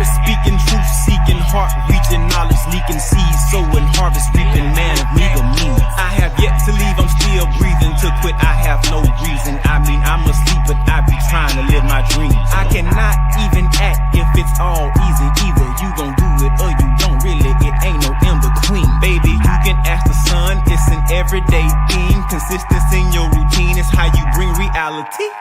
spirit speaking, truth seeking, heart reaching, knowledge leaking, seeds sowing, harvest reaping, man of meager means. I have yet to leave, I'm still breathing. To quit, I have no reason. I mean, I'm asleep, but I be trying to live my dreams. I cannot even act if it's all easy. Either you gon' do it or you don't. Really, it ain't no in between. Baby, you can ask the sun. It's an everyday thing. Consistency in your routine is how you bring reality.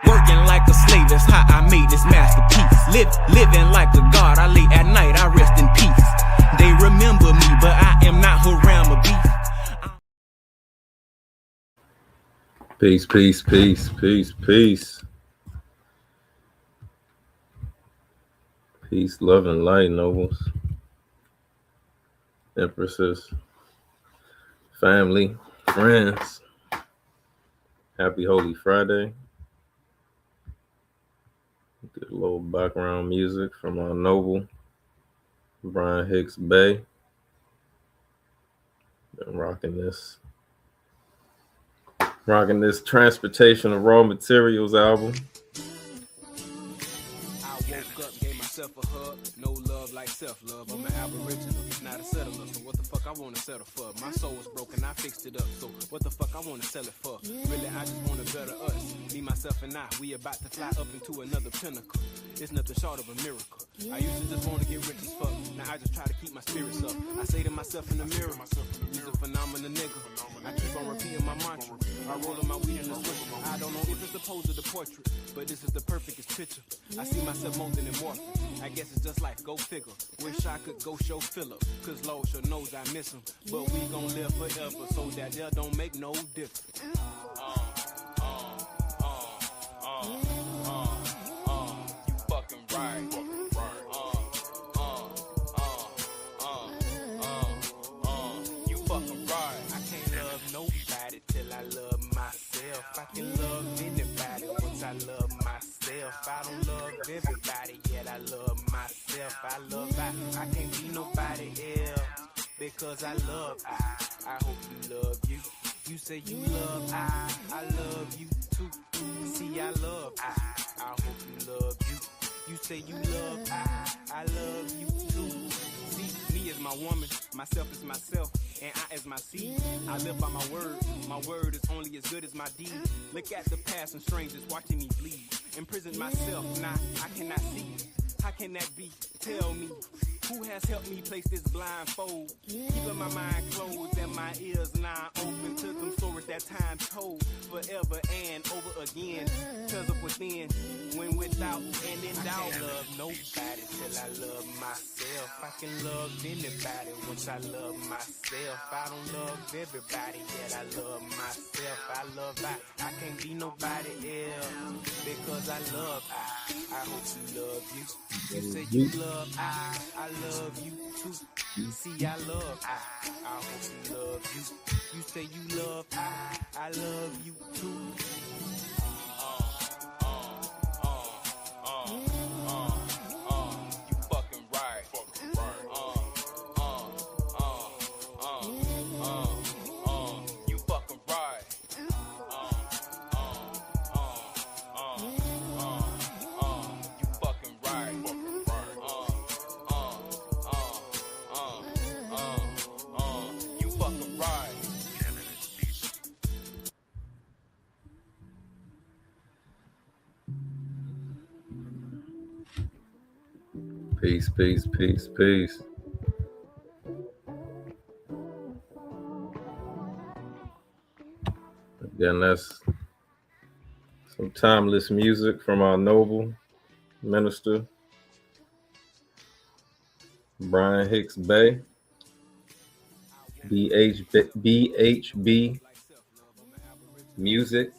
Working like a slave, that's how I made this masterpiece. Living like a god, I lay at night, I rest in peace. They remember me, but I am not Haram Beef. Peace, peace, peace, peace, peace. Peace, love, and light, nobles, empresses, family, friends. Happy Holy Friday. Get a little background music from our noble, Brian Hicks Bay. Been rocking this Transportation of Raw Materials album. I woke up, gave myself a hug. No love like self-love. I'm an aboriginal, not a settler. So what the fuck I wanna settle for? My soul was broken, I fixed it up. So what the fuck I wanna sell it for? Really, I just wanna better us. Me, myself, and I. We about to fly up into another pinnacle. It's nothing short of a miracle. I used to just wanna get rich as fuck. Now I just try to keep my spirits up. I say to myself in the mirror, you's a phenomenal nigga. I keep on repeating my mantra. I roll on my weed in the switch. I don't know if it's the pose or the portrait, but this is the perfectest picture. I see myself molting and morphing. I guess it's just like go figure. Wish I could go show Philip, cause Lord sure knows I miss him. But we gon' live forever, so that there don't make no difference. You fucking right. You fucking right. I can't love nobody till I love myself. I can love anybody once I love myself. I don't love everybody yet I love myself. I can't be nobody else because I love I hope you love you. You say you love I love you too. See I love I hope you love you. You say you love I love you too. See, me is my woman, myself is myself, and I as my seed. I live by my word. My word is only as good as my deed. Look at the past and strangers watching me bleed. Imprison myself, nah, I cannot see. How can that be? Tell me. Who has helped me place this blindfold? Keeping my mind closed and my ears now open to them stories that time told forever and over again. Cause of within, when without and in doubt. I love nobody till I love myself. I can love anybody once I love myself. I don't love everybody yet I love myself. I can't be nobody else because I love I hope you love you. You say you love I love you too. See I love I hope you love you. You say you love I love you too. You fucking right. You fucking right. You fucking right. You fucking right. Peace, peace, peace, peace. Again, that's some timeless music from our noble minister, Brian Hicks Bay, BHB Music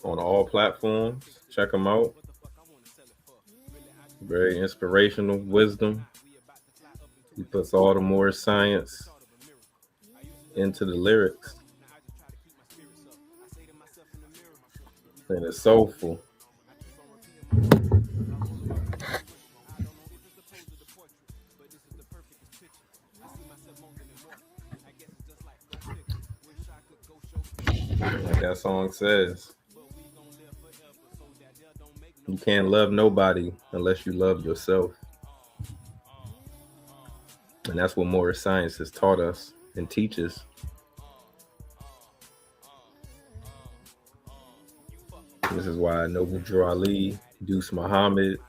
on all platforms. Check them out. Very inspirational wisdom. He puts all the more science into the lyrics. And it's soulful. Like that song says, You can't love nobody unless you love yourself. And that's what Moorish science has taught us and teaches. This is why Noble Drew Ali, Deuce Muhammad,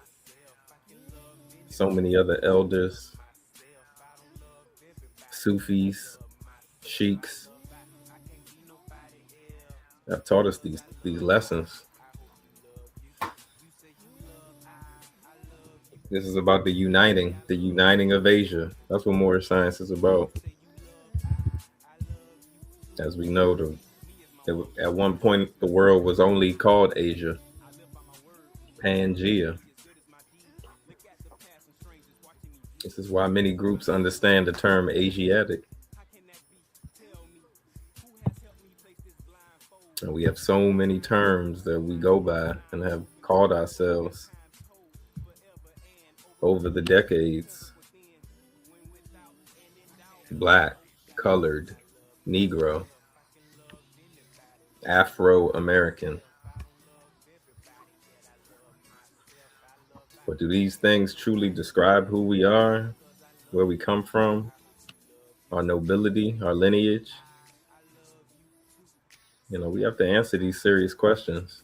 so many other elders, Sufis, sheiks have taught us these lessons. This is about the uniting of Asia. That's what Moorish science is about. As we know, at one point the world was only called Asia, Pangea. This is why many groups understand the term Asiatic. And we have so many terms that we go by and have called ourselves over the decades. Black, colored, Negro, Afro-American. But do these things truly describe who we are, where we come from, our nobility, our lineage? You know, we have to answer these serious questions.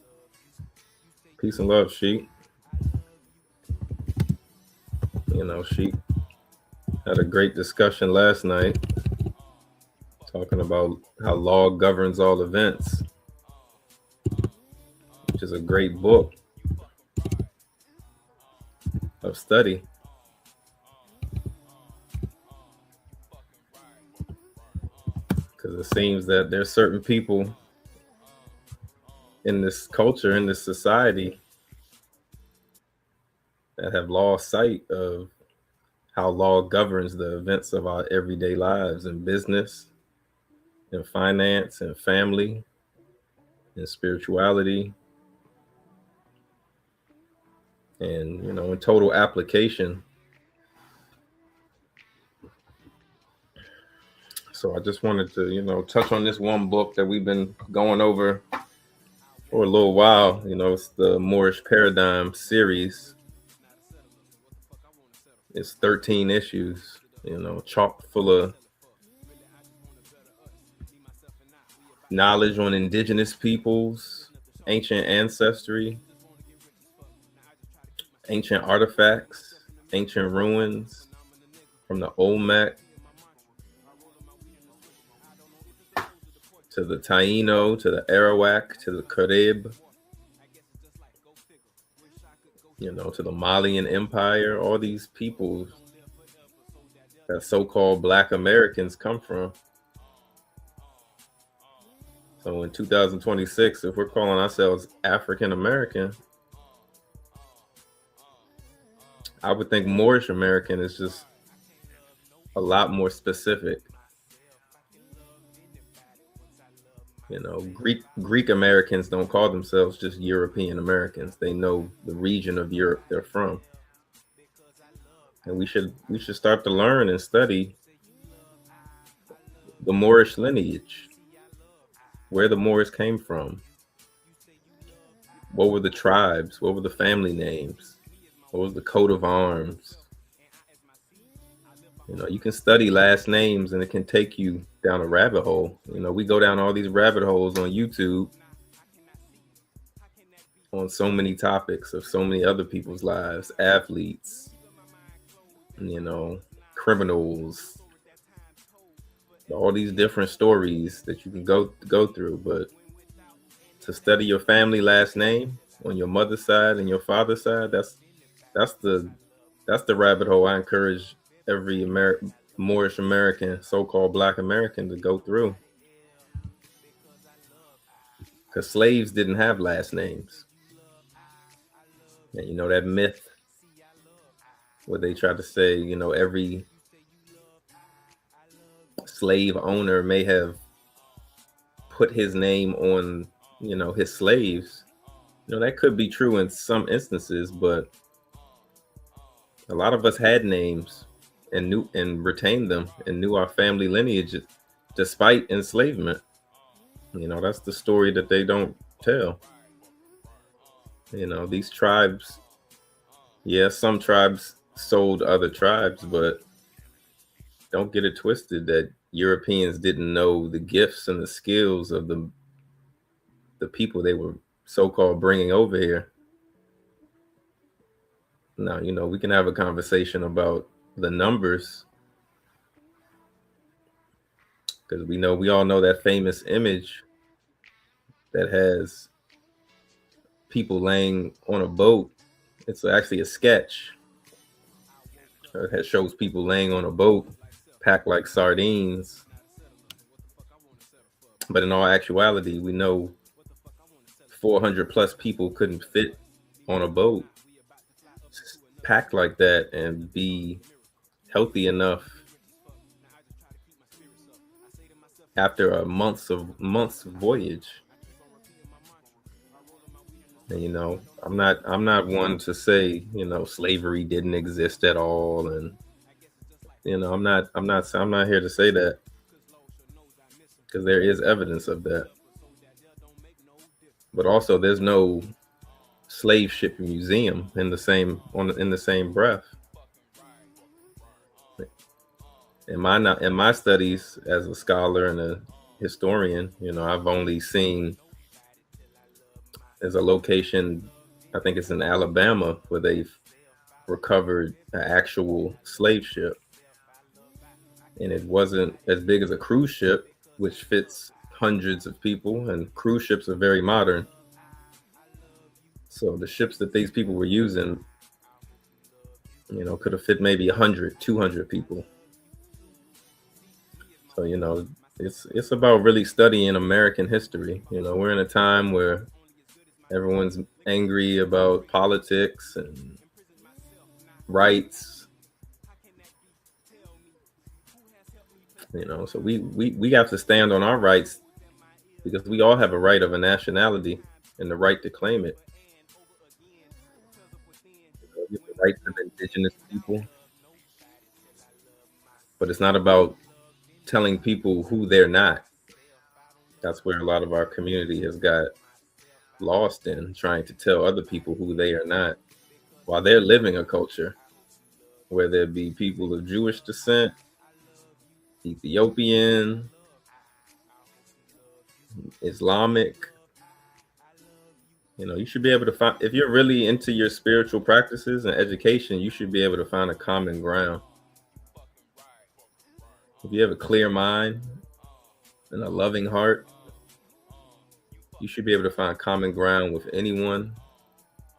Peace and love, Sheik. You know, Sheik had a great discussion last night talking about how law governs all events, which is a great book of study. Because it seems that there's certain people in this culture, in this society, that have lost sight of how law governs the events of our everyday lives in business, in finance, and family, in spirituality, and, you know, in total application. So I just wanted to, you know, touch on this one book that we've been going over for a little while. You know, it's the Moorish Paradigm series. It's 13 issues, you know, chock full of knowledge on indigenous peoples, ancient ancestry, ancient artifacts, ancient ruins from the Olmec to the Taino, to the Arawak, to the Carib, you know, to the Malian Empire, all these peoples that so-called Black Americans come from. So in 2026, if we're calling ourselves African American, I would think Moorish American is just a lot more specific. You know, Greek Americans don't call themselves just European Americans. They know the region of Europe they're from. And we should start to learn and study the Moorish lineage, where the Moors came from. What were the tribes? What were the family names? What was the coat of arms? You know, you can study last names and it can take you down a rabbit hole. You know, we go down all these rabbit holes on YouTube on so many topics of so many other people's lives, athletes, you know, criminals, all these different stories that you can go through. But to study your family last name on your mother's side and your father's side, that's the rabbit hole I encourage every Moorish American, so-called Black American, to go through. Because slaves didn't have last names. And you know that myth where they try to say, you know, every slave owner may have put his name on, you know, his slaves. You know, that could be true in some instances, but a lot of us had names and knew and retained them and knew our family lineage despite enslavement. You know, that's the story that they don't tell. You know, these tribes, yeah, some tribes sold other tribes, but don't get it twisted that Europeans didn't know the gifts and the skills of the people they were so-called bringing over here. Now, you know, we can have a conversation about the numbers because we all know that famous image that has people laying on a boat. It's actually a sketch. It shows people laying on a boat packed like sardines. But in all actuality, we know 400 plus people couldn't fit on a boat packed like that and be healthy enough after a months voyage. And, you know, I'm not one to say, you know, slavery didn't exist at all, and you know, I'm not here to say that because there is evidence of that. But also, there's no slave ship museum in the same breath. In my studies as a scholar and a historian, you know, I've only seen there's a location, I think it's in Alabama, where they've recovered an actual slave ship, and it wasn't as big as a cruise ship, which fits hundreds of people, and cruise ships are very modern. So the ships that these people were using, you know, could have fit maybe 100, 200 people. So, you know, it's about really studying American history. You know, we're in a time where everyone's angry about politics and rights. You know, so we have to stand on our rights because we all have a right of a nationality and the right to claim it. We have the rights of indigenous people, but it's not about telling people who they're not. That's where a lot of our community has got lost in, trying to tell other people who they are not while they're living a culture where there be people of Jewish descent, Ethiopian, Islamic. You know, you should be able to find, if you're really into your spiritual practices and education, you should be able to find a common ground. If you have a clear mind and a loving heart, you should be able to find common ground with anyone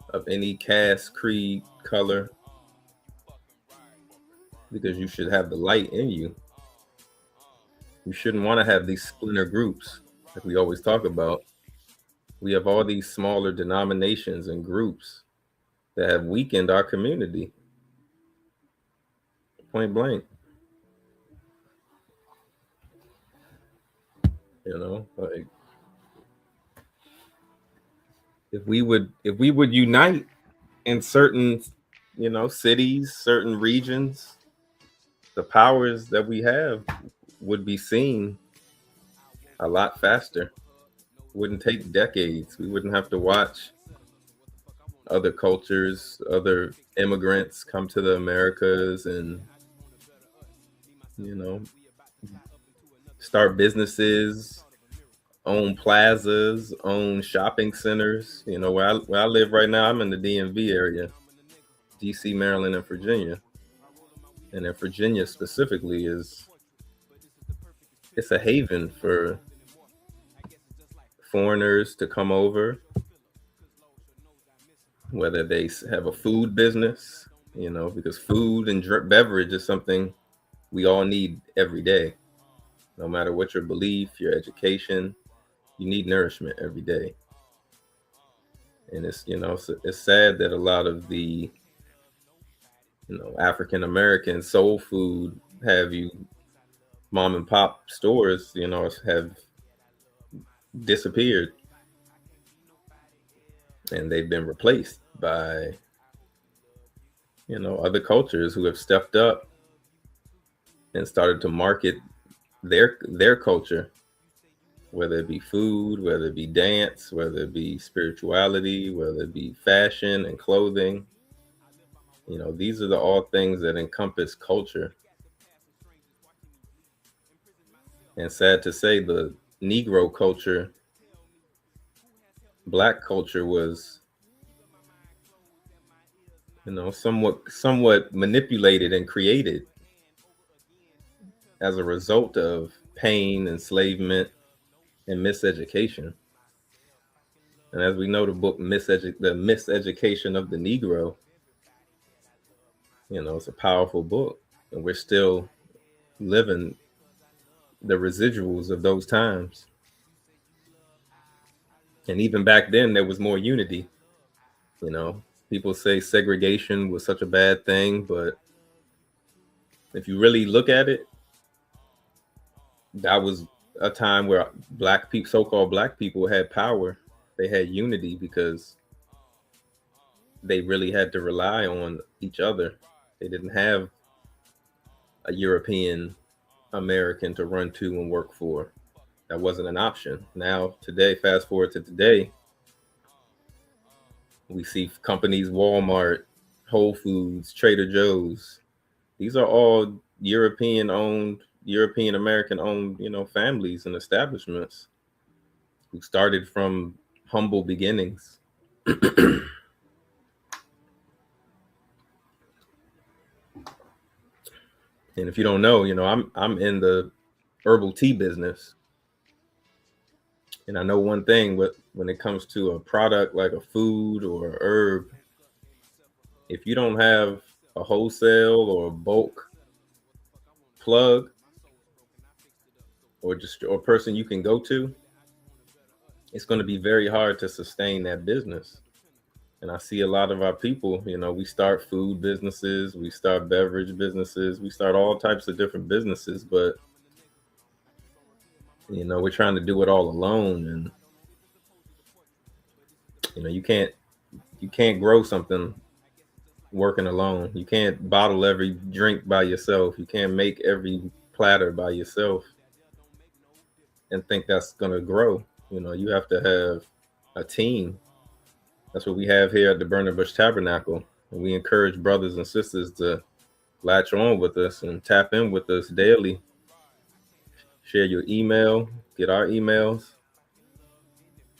of any caste, creed, color, because you should have the light in you. You shouldn't want to have these splinter groups like we always talk about. We have all these smaller denominations and groups that have weakened our community. Point blank. You know, like if we would unite in certain, you know, cities, certain regions, the powers that we have would be seen a lot faster. It wouldn't take decades. We wouldn't have to watch other cultures, other immigrants come to the Americas and, you know, start businesses, own plazas, own shopping centers. You know, where I live right now, I'm in the DMV area, DC, Maryland, and Virginia. And in Virginia specifically it's a haven for foreigners to come over, whether they have a food business, you know, because food and beverage is something we all need every day. No matter what your belief, your education, you need nourishment every day. And it's, you know, it's sad that a lot of the, you know, African American soul food have you mom and pop stores, you know, have disappeared, and they've been replaced by, you know, other cultures who have stepped up and started to market their culture whether it be food, whether it be dance, whether it be spirituality, whether it be fashion and clothing. These are all things that encompass culture. And sad to say, the Negro culture, Black culture was, somewhat manipulated and created as a result of pain, enslavement, and miseducation. And as we know, the book The Miseducation of the Negro, it's a powerful book, and we're still living the residuals of those times. And even back then, there was more unity. People say segregation was such a bad thing, but if you really look at it, that was a time where Black people, so-called Black people, had power. They had unity because they really had to rely on each other. They didn't have a European American to run to and work for. That wasn't an option. Now, today, fast forward to today, we see companies, Walmart, Whole Foods, Trader Joe's. These are all European American owned, families and establishments who started from humble beginnings. And if you don't know, I'm in the herbal tea business. And I know one thing, when it comes to a product like a food or a herb, if you don't have a wholesale or a bulk plug or person you can go to, it's going to be very hard to sustain that business. And I see a lot of our people, we start food businesses, we start beverage businesses, we start all types of different businesses, but we're trying to do it all alone. And you can't grow something working alone. You can't bottle every drink by yourself. You can't make every platter by yourself and think that's going to grow. You have to have a team. That's what we have here at the Burning Bush Tabernacle. And we encourage brothers and sisters to latch on with us and tap in with us daily. Share your email, get our emails.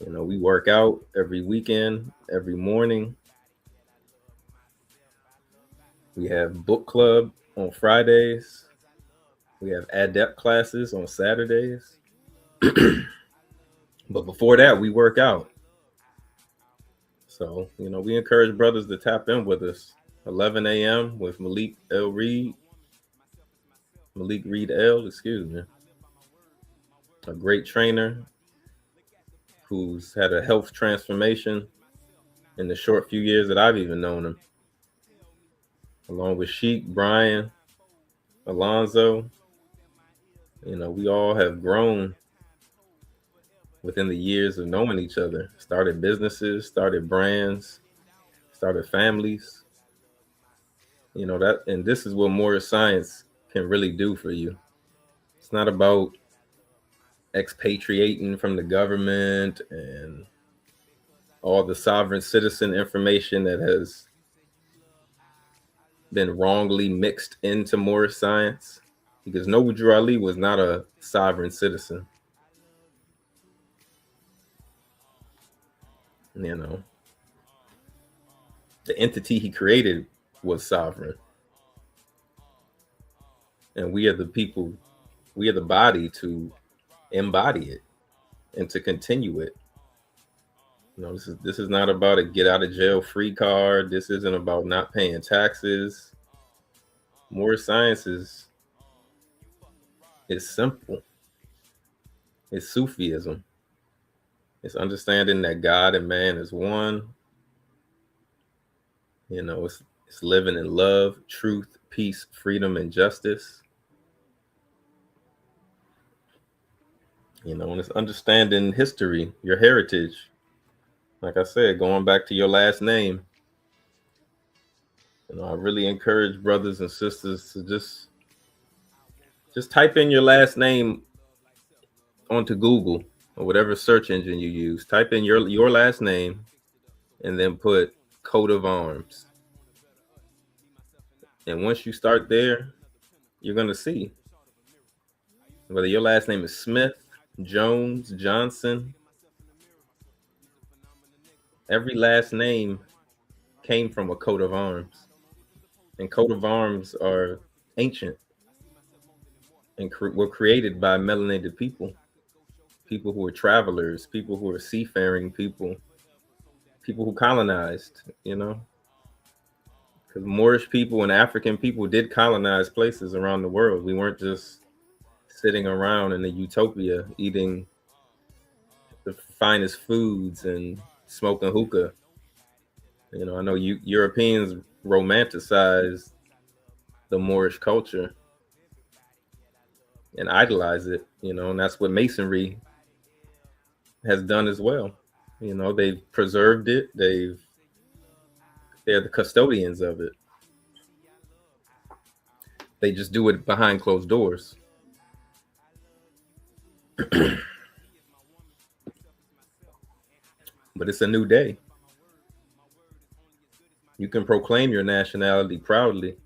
We work out every weekend, every morning. We have book club on Fridays. We have adept classes on Saturdays. But before that, we work out. So, we encourage brothers to tap in with us. 11 a.m. with Malik Reed L, excuse me. A great trainer who's had a health transformation in the short few years that I've even known him. Along with Sheik, Brian, Alonzo. We all have grown within the years of knowing each other. Started businesses, started brands, started families. And this is what Moorish Science can really do for you. It's not about expatriating from the government and all the sovereign citizen information that has been wrongly mixed into Moorish Science, because Noble Drew Ali was not a sovereign citizen. The entity he created was sovereign. And we are the people, we are the body to embody it and to continue it. This is not about a get out of jail free card. This isn't about not paying taxes. Moorish Science is simple. It's Sufism. It's understanding that God and man is one. It's living in love, truth, peace, freedom, and justice. And it's understanding history, your heritage. Like I said, going back to your last name. I really encourage brothers and sisters to just type in your last name onto Google or whatever search engine you use. Type in your last name and then put coat of arms. And once you start there, you're going to see whether your last name is Smith, Jones, Johnson. Every last name came from a coat of arms. And coat of arms are ancient and were created by melanated people who were travelers, people who were seafaring people who colonized, because Moorish people and African people did colonize places around the world. We weren't just sitting around in a utopia eating the finest foods and smoking hookah. I know Europeans romanticize the Moorish culture and idolize it, and that's what Masonry has done as well. They've preserved it. They're the custodians of it. They just do it behind closed doors. But it's a new day. You can proclaim your nationality proudly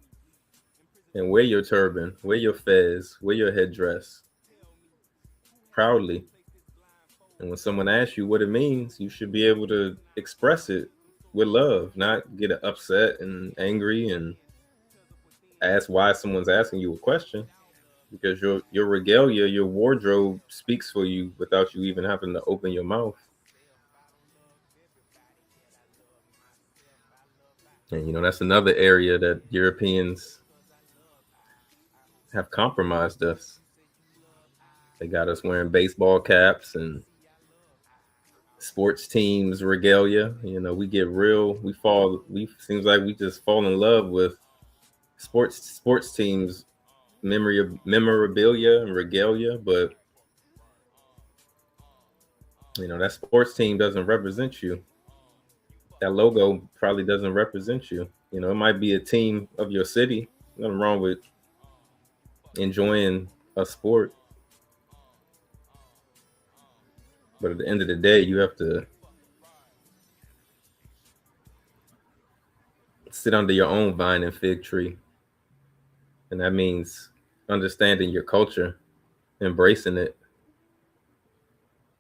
and wear your turban, wear your fez, wear your headdress proudly. And when someone asks you what it means, you should be able to express it with love, not get upset and angry and ask why someone's asking you a question, because your regalia, your wardrobe speaks for you without you even having to open your mouth. And, that's another area that Europeans have compromised us. They got us wearing baseball caps and sports teams regalia. We get real, seems like we just fall in love with sports teams memorabilia and regalia, but that sports team doesn't represent you. That logo probably doesn't represent you. It might be a team of your city. Nothing wrong with enjoying a sport. But at the end of the day, you have to sit under your own vine and fig tree. And that means understanding your culture, embracing it.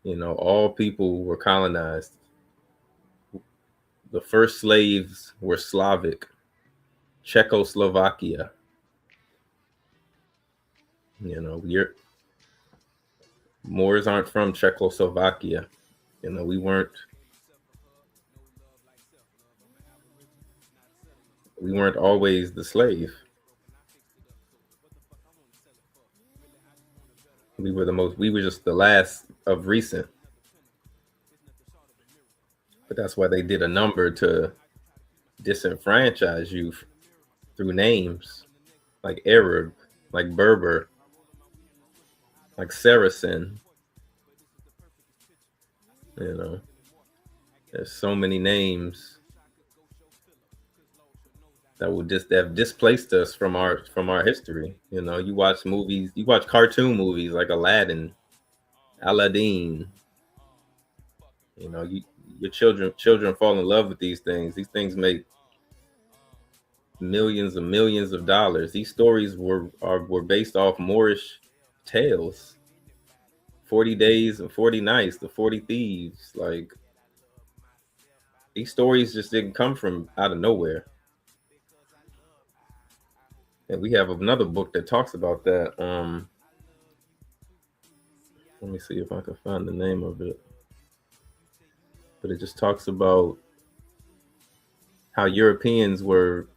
All people were colonized. The first slaves were Slavic, Czechoslovakia. Moors aren't from Czechoslovakia. We weren't always the slave. We were just the last of recent. But that's why they did a number to disenfranchise you through names like Arab, like Berber, like Saracen. There's so many names that have displaced us from our history. You watch movies, you watch cartoon movies like Aladdin. Your children fall in love with these things. These things make millions and millions of dollars. These stories were based off Moorish tales. 40 Days and 40 Nights, the 40 Thieves. Like, these stories just didn't come from out of nowhere. And we have another book that talks about that. Let me see if I can find the name of it. But it just talks about how Europeans were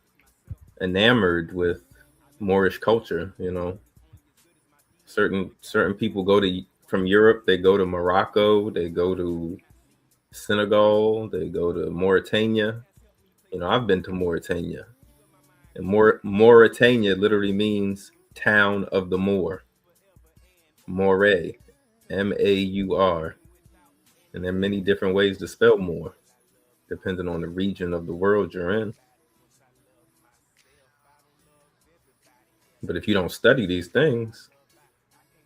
enamored with Moorish culture. Certain people from Europe, they go to Morocco, they go to Senegal, they go to Mauritania. I've been to Mauritania. And Mauritania literally means town of the Moor. Moray, M-A-U-R. And there are many different ways to spell Moor, depending on the region of the world you're in. But if you don't study these things,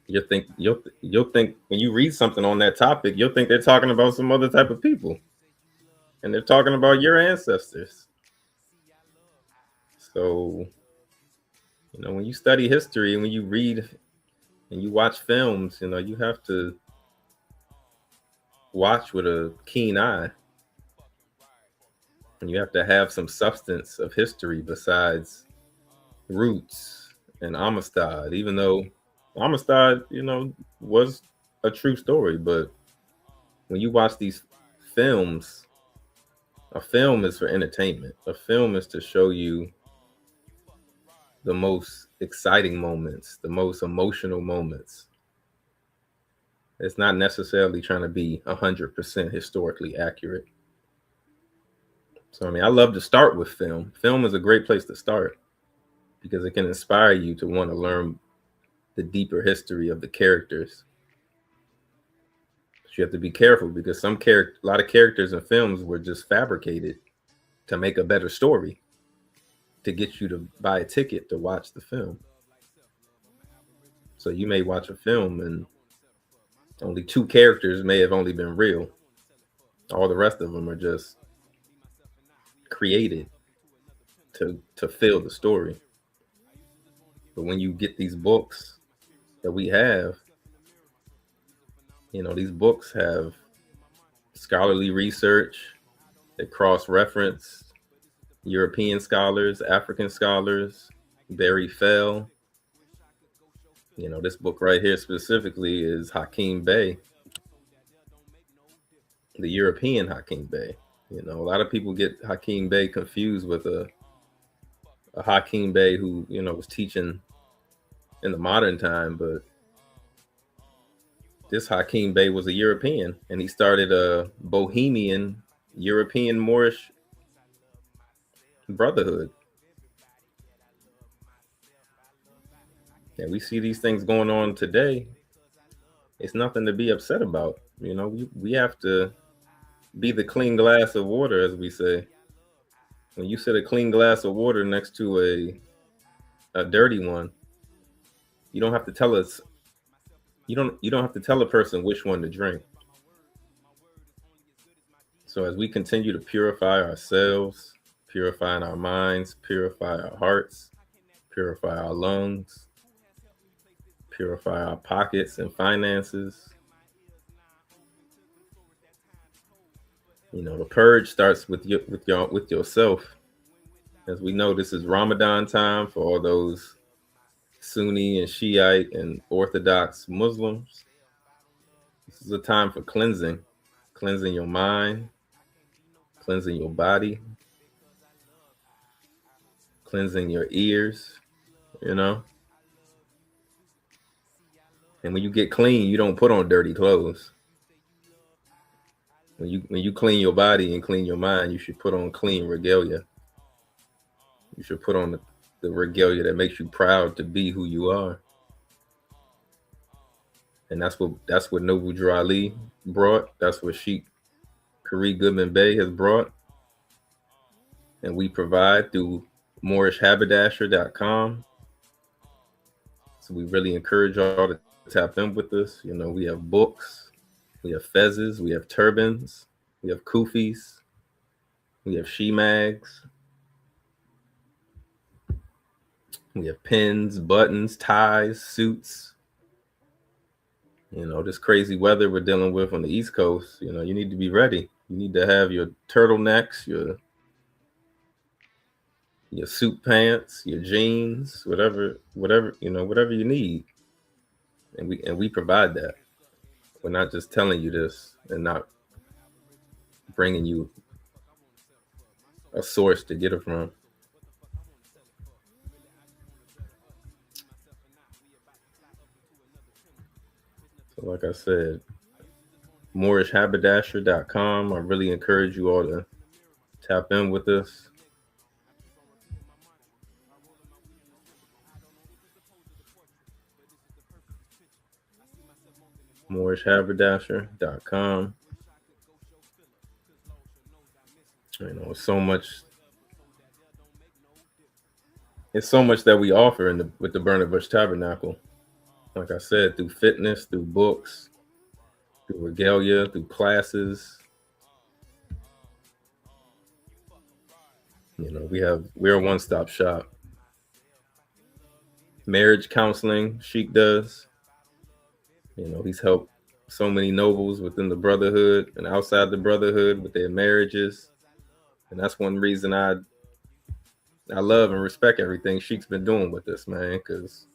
you'll think when you read something on that topic, you'll think they're talking about some other type of people, and they're talking about your ancestors. So, when you study history and when you read and you watch films, you have to watch with a keen eye, and you have to have some substance of history besides Roots and Amistad, even though Amistad, was a true story. But when you watch these films, a film is for entertainment. A film is to show you the most exciting moments, the most emotional moments. It's not necessarily trying to be 100% historically accurate. So, I love to start with film. Film is a great place to start because it can inspire you to want to learn the deeper history of the characters. But you have to be careful because a lot of characters in films were just fabricated to make a better story, to get you to buy a ticket to watch the film. So you may watch a film and only 2 characters may have only been real. All the rest of them are just created to fill the story. But when you get these books that we have, these books have scholarly research that cross-reference European scholars, African scholars, Barry Fell. This book right here specifically is Hakeem Bey, the European Hakeem Bey. A lot of people get Hakeem Bey confused with a Hakeem Bey who, was teaching in the modern time, but this Hakeem Bey was a European, and he started a Bohemian European Moorish brotherhood. And we see these things going on today. It's nothing to be upset about. We have to be the clean glass of water, as we say. When you set a clean glass of water next to a dirty one, you don't have to tell us. You don't have to tell a person which one to drink. So as we continue to purify ourselves, purifying our minds, purify our hearts, purify our lungs, purify our pockets and finances. The purge starts with yourself. As we know, this is Ramadan time for all those Sunni and Shiite and Orthodox Muslims. This is a time for cleansing your mind, cleansing your body, cleansing your ears, And when you get clean, you don't put on dirty clothes. When you clean your body and clean your mind, you should put on clean regalia. You should put on the regalia that makes you proud to be who you are. And that's what Noble Drew Ali brought. That's what Sheikh Khari Goodman Bey has brought. And we provide through MoorishHaberdasher.com. So we really encourage y'all to tap in with us. We have books, we have fezzes, we have turbans, we have kufis, we have she-mags, we have pins, buttons, ties, suits. This crazy weather we're dealing with on the East Coast, you need to be ready. You need to have your turtlenecks, your suit pants, your jeans, whatever you need. And we provide that. We're not just telling you this and not bringing you a source to get it from. So like I said, MoorishHaberdasher.com. I really encourage you all to tap in with us. MoorishHaberdasher.com. It's so much that we offer with the Burning Bush Tabernacle. like I said, through fitness, through books, through regalia, through classes. You know, we're a one-stop shop. Marriage counseling, Sheik does. You know, he's helped so many nobles within the brotherhood and outside the brotherhood with their marriages. And that's one reason I love and respect everything Sheik's been doing with this, man, because,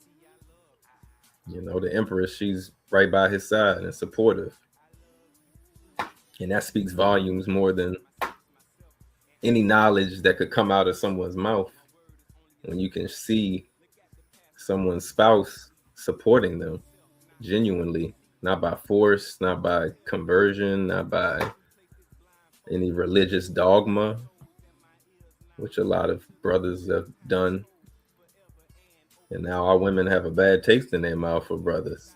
you know, the Empress, she's right by his side and supportive. And that speaks volumes more than any knowledge that could come out of someone's mouth. When you can see someone's spouse supporting them genuinely, not by force, not by conversion, not by any religious dogma, which a lot of brothers have done. And now our women have a bad taste in their mouth for brothers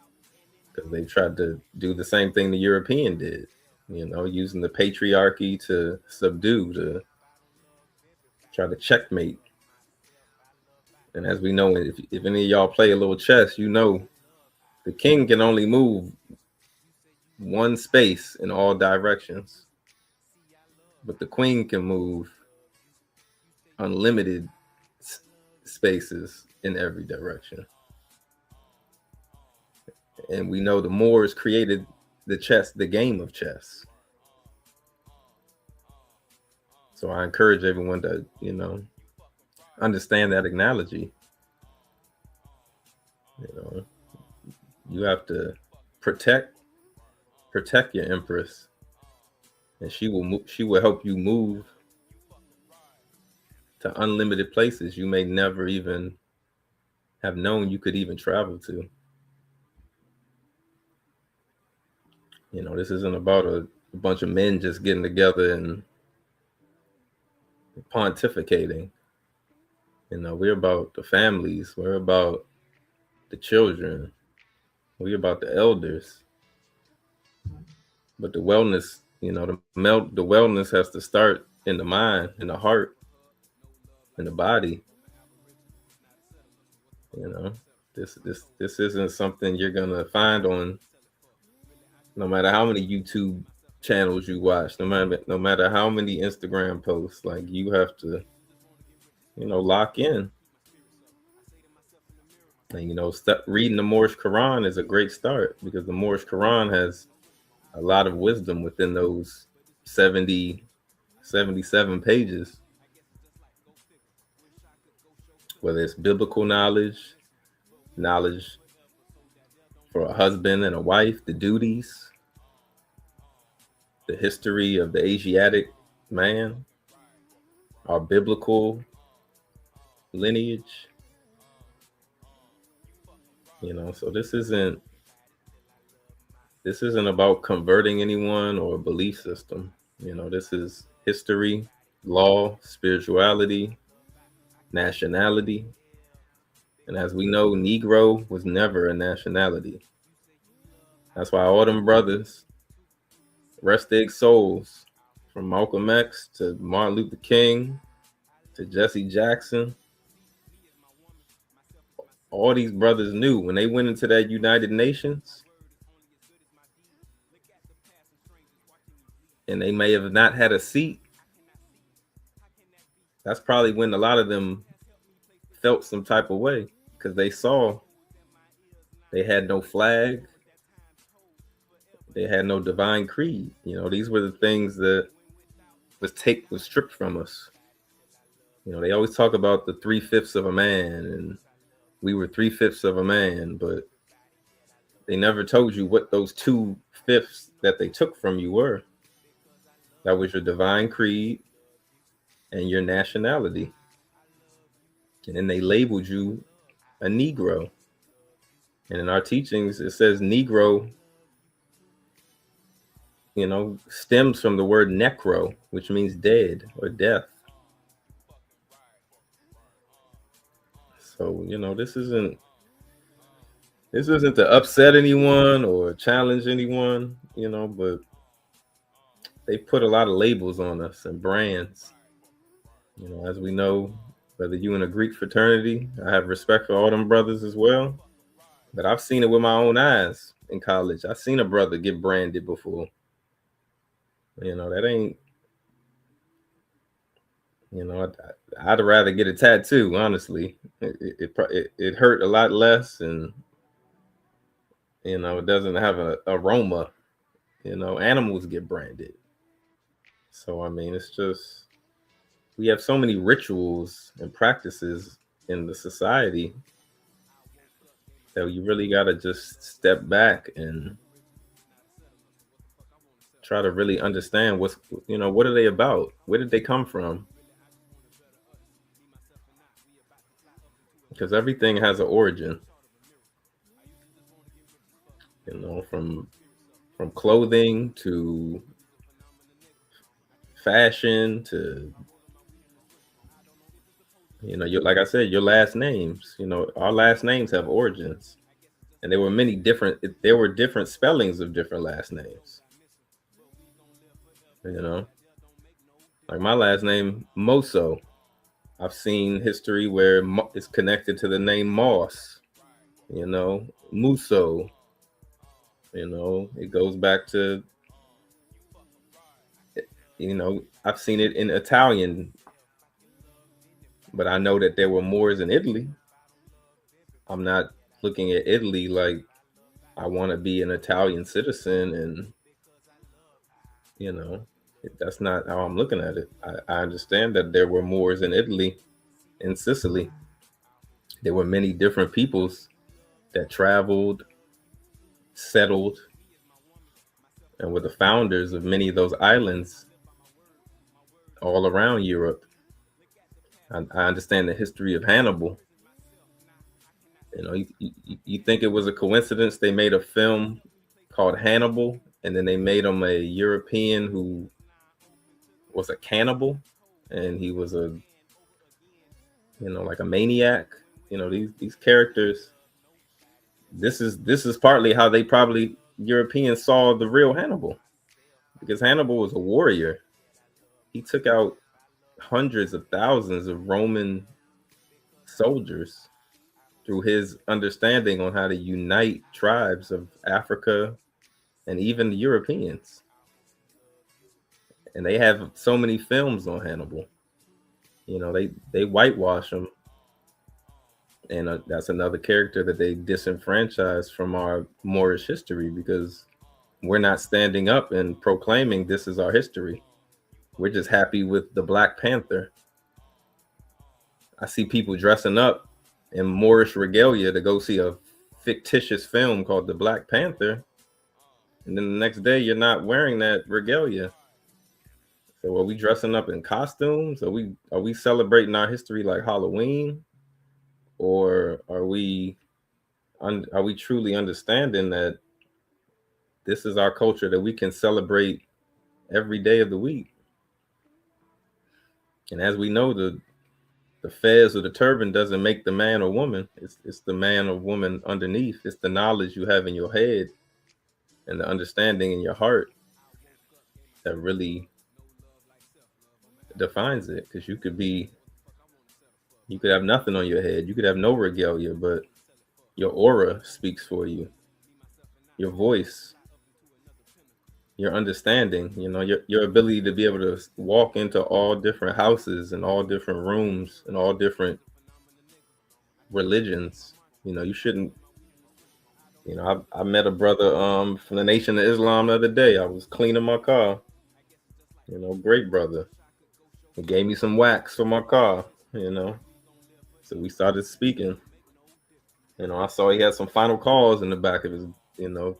because they tried to do the same thing the European did, you know, using the patriarchy to subdue, to try to checkmate. And as we know, if any of y'all play a little chess, you know the king can only move one space in all directions, but the queen can move unlimited spaces in every direction. And we know the Moors created the game of chess. So I encourage everyone to, you know, understand that analogy. You know, you have to protect your Empress, and she will help you move to unlimited places you may never even have known you could even travel to. You know, this isn't about a bunch of men just getting together and pontificating. You know, we're about the families, we're about the children, we're about the elders. But the wellness, you know, the wellness has to start in the mind, in the heart, in the body. You know, this isn't something you're gonna find on, no matter how many YouTube channels you watch, no matter how many Instagram posts. Like, you have to, you know, lock in. And, you know, reading the Moorish Quran is a great start, because the Moorish Quran has a lot of wisdom within those 77 pages. Whether it's biblical knowledge for a husband and a wife, the duties, the history of the Asiatic man, our biblical lineage. You know, so this isn't about converting anyone or a belief system. You know, this is history, law, spirituality, nationality. And as we know, Negro was never a nationality. That's why all them brothers, rest their souls, from Malcolm X to Martin Luther King to Jesse Jackson, all these brothers knew when they went into that United Nations, and they may have not had a seat. That's probably when a lot of them felt some type of way, because they saw they had no flag, they had no divine creed. You know, these were the things that was stripped from us. You know, they always talk about the 3/5 of a man, and we were 3/5 of a man, but they never told you what those 2/5 that they took from you were. That was your divine creed and your nationality. And then they labeled you a Negro. And in our teachings, it says Negro, you know, stems from the word necro, which means dead or death. So, you know, this isn't to upset anyone or challenge anyone, you know, but they put a lot of labels on us and brands. You know, as we know, whether you in a Greek fraternity, I have respect for all them brothers as well. But I've seen it with my own eyes in college. I've seen a brother get branded before. That ain't, I'd rather get a tattoo, honestly. It hurt a lot less, and it doesn't have an aroma. Animals get branded. So I mean, it's just, we have so many rituals and practices in the society that you really got to just step back and try to really understand what are they about? Where did they come from? Because everything has an origin. From clothing to fashion to like I said, your last names. Our last names have origins, and there were different spellings of different last names. Like my last name, Moso. I've seen history where it's connected to the name Moss. Muso. It goes back to. I've seen it in Italian, but I know that there were Moors in Italy. I'm not looking at Italy like I want to be an Italian citizen, and that's not how I'm looking at it. I understand that there were Moors in Italy, in Sicily. There were many different peoples that traveled, settled, and were the founders of many of those islands all around Europe. I understand the history of Hannibal. You think it was a coincidence they made a film called Hannibal, and then they made him a European who was a cannibal, and he was like a maniac. These characters. This is partly how they probably Europeans saw the real Hannibal, because Hannibal was a warrior. He took out hundreds of thousands of Roman soldiers through his understanding on how to unite tribes of Africa and even the Europeans. And they have so many films on Hannibal. They whitewash him. And that's another character that they disenfranchised from our Moorish history, because we're not standing up and proclaiming this is our history. We're just happy with the Black Panther. I see people dressing up in Moorish regalia to go see a fictitious film called The Black Panther. And then the next day, you're not wearing that regalia. So are we dressing up in costumes? Are we celebrating our history like Halloween? Or are we truly understanding that this is our culture that we can celebrate every day of the week? And as we know, the fez or the turban doesn't make the man or woman. It's the man or woman underneath. It's the knowledge you have in your head and the understanding in your heart that really defines it. Because you could have nothing on your head. You could have no regalia, but your aura speaks for you. Your voice, your understanding, your ability to be able to walk into all different houses and all different rooms and all different religions. You shouldn't, I met a brother from the Nation of Islam the other day. I was cleaning my car, great brother. He gave me some wax for my car, So we started speaking. I saw he had some final calls in the back of his,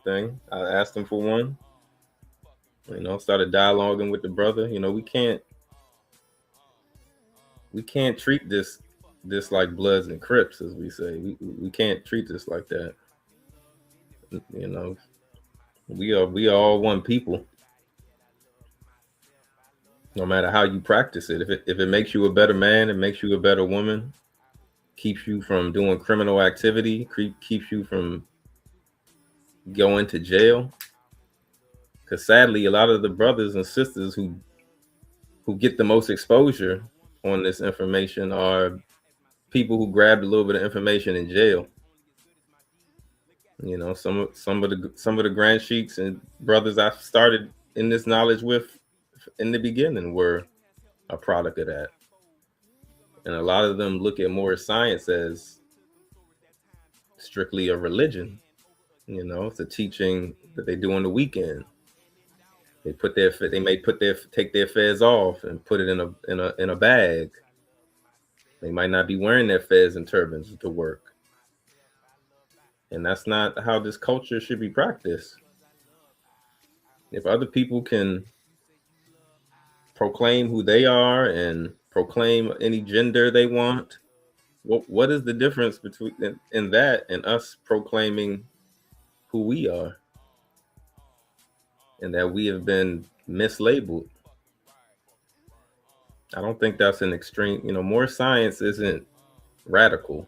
thing. I asked him for one. Started dialoguing with the brother. We can't treat this like Bloods and Crips, as we say. We can't treat this like that. We are all one people. No matter how you practice it, if it makes you a better man, it makes you a better woman, keeps you from doing criminal activity, keeps you from going to jail. Because sadly, a lot of the brothers and sisters who get the most exposure on this information are people who grabbed a little bit of information in jail. You know, some of the grand sheiks and brothers I started in this knowledge with in the beginning were a product of that. And a lot of them look at Moorish science as strictly a religion. You know, it's a teaching that they do on the weekend. They may take their fez off and put it in a bag. They might not be wearing their fez and turbans to work. And that's not how this culture should be practiced. If other people can proclaim who they are and proclaim any gender they want, what is the difference between in that and us proclaiming who we are and that we have been mislabeled? I don't think that's an extreme. You know, more science isn't radical.